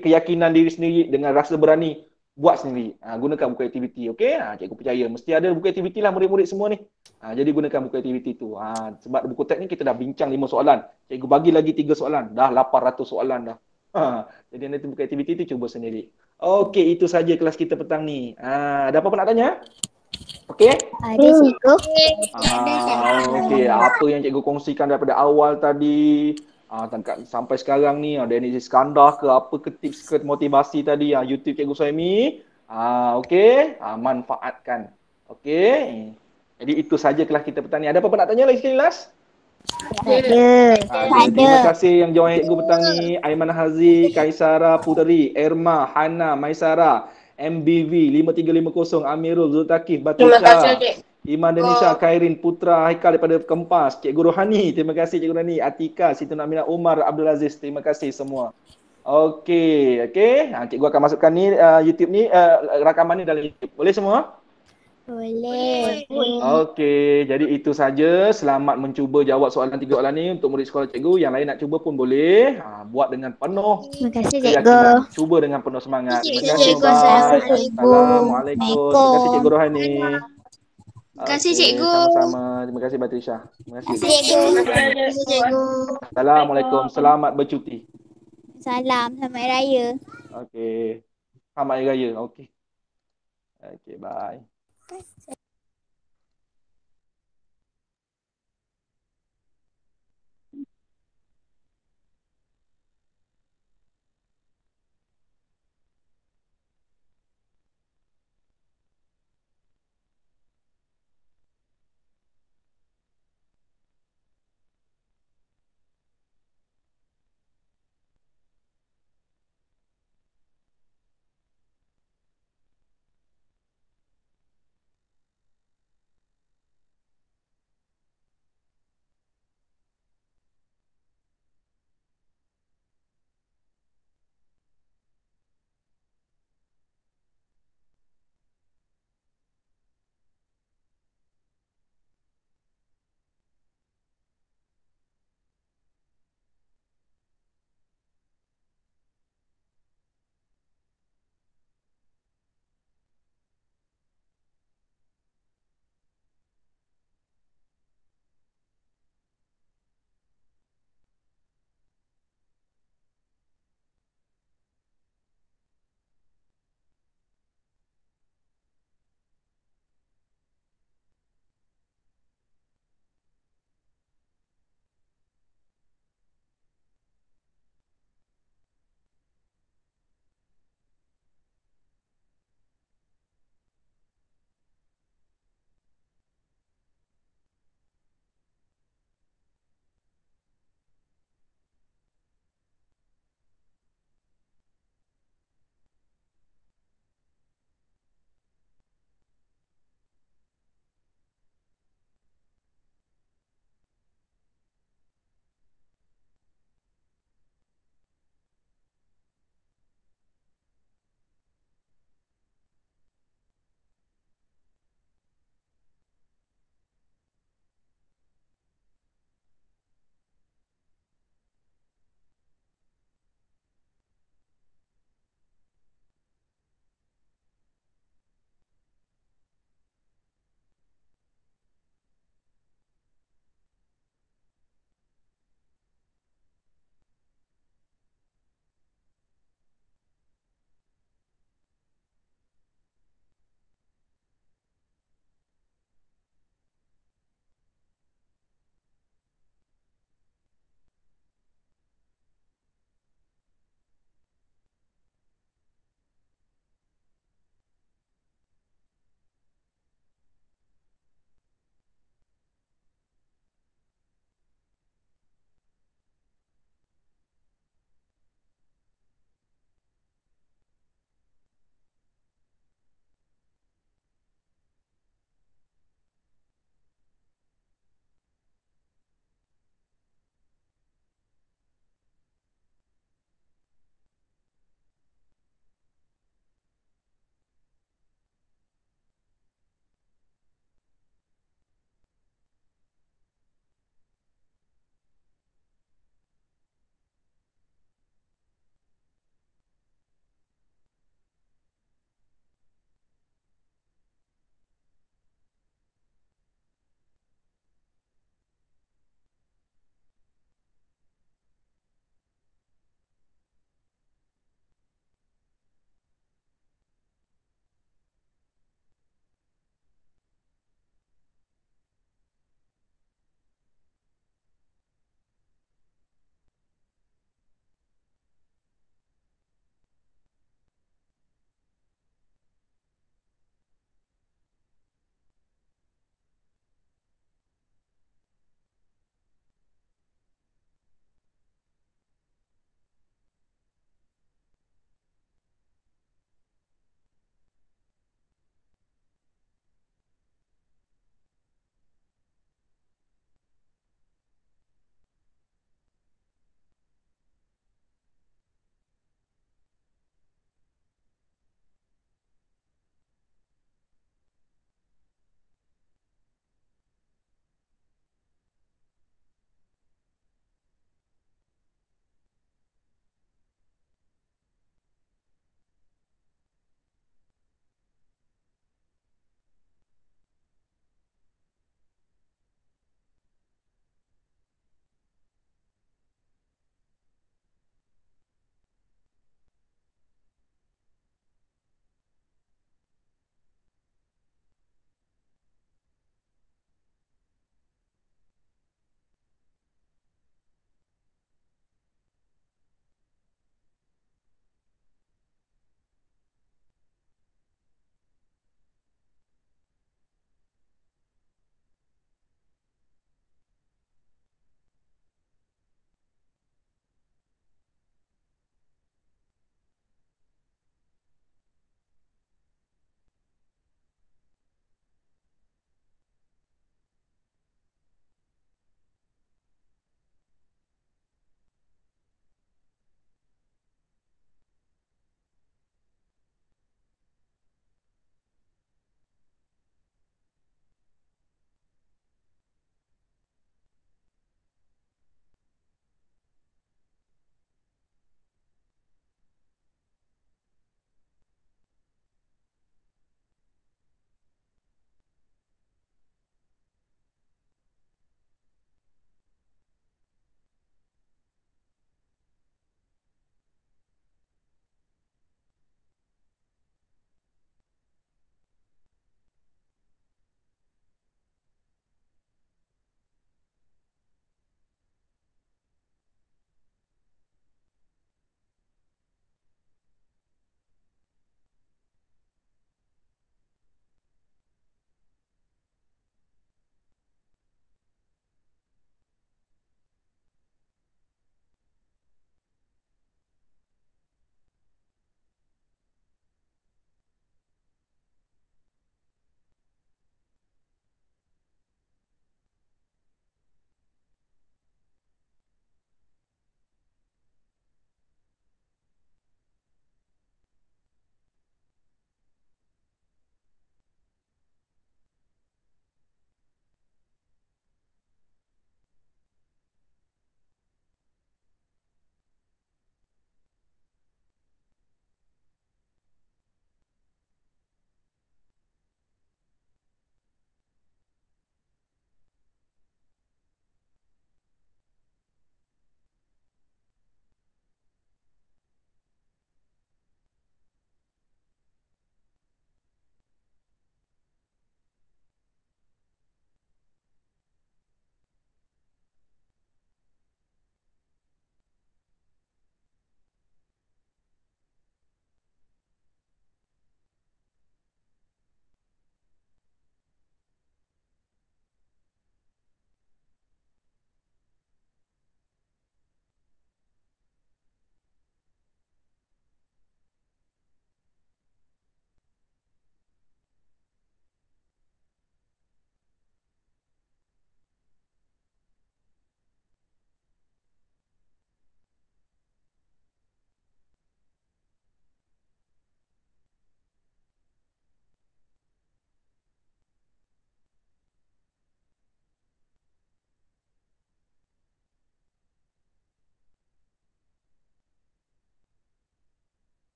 keyakinan diri sendiri, dengan rasa berani. Buat sendiri. Gunakan buku aktiviti. Okey? Cikgu percaya. Mesti ada buku aktiviti lah murid-murid semua ni. Jadi gunakan buku aktiviti tu. Sebab buku teks ni kita dah bincang 5 soalan. Cikgu bagi lagi 3 soalan. Dah 800 soalan dah. Jadi nanti buku aktiviti tu cuba sendiri. Okey, itu saja kelas kita petang ni. Ada apa-apa nak tanya? Okey? Ada cikgu. Okey, apa yang cikgu kongsikan daripada awal tadi, sampai sekarang ni Dennis Iskandar ke apa ke tips ke motivasi tadi YouTube Cikgu Suhaimi. Okey, manfaatkan. Okey. Jadi itu saja kelas kita petang ni. Ada apa-apa nak tanya lagi sekali Las? Ada. Terima kasih yang join cikgu petang ni. Aiman Hazi, Kaisara Puteri, Erma, Hana, Maisara, MBV 5350, Amirul, Zultakif, Batusha, Iman Denisha, Kairin, Putra, Haikal daripada Kempas, Cikgu Rohani, terima kasih Cikgu Rohani, Atika, Siti Aminah, Umar, Abdul Aziz, terima kasih semua. Okey. Cikgu akan masukkan ni YouTube ni, rakaman ni dalam YouTube. Boleh semua? Boleh. Okey, jadi itu saja. Selamat mencuba jawab soalan 3 soalan ni untuk murid sekolah cikgu. Yang lain nak cuba pun boleh. Buat dengan penuh Terima kasih keyakinan. cikgu. Cuba dengan penuh semangat. Terima kasih. Cikgu. Assalamualaikum. Terima kasih Cikgu Rohani. Terima kasih cikgu. Sama-sama. Terima kasih Batrisha. Terima kasih. Cikgu. Assalamualaikum. Selamat bercuti. Salam. Selamat Hari Raya. Okey. Selamat Hari Raya. Okey. Okey, bye.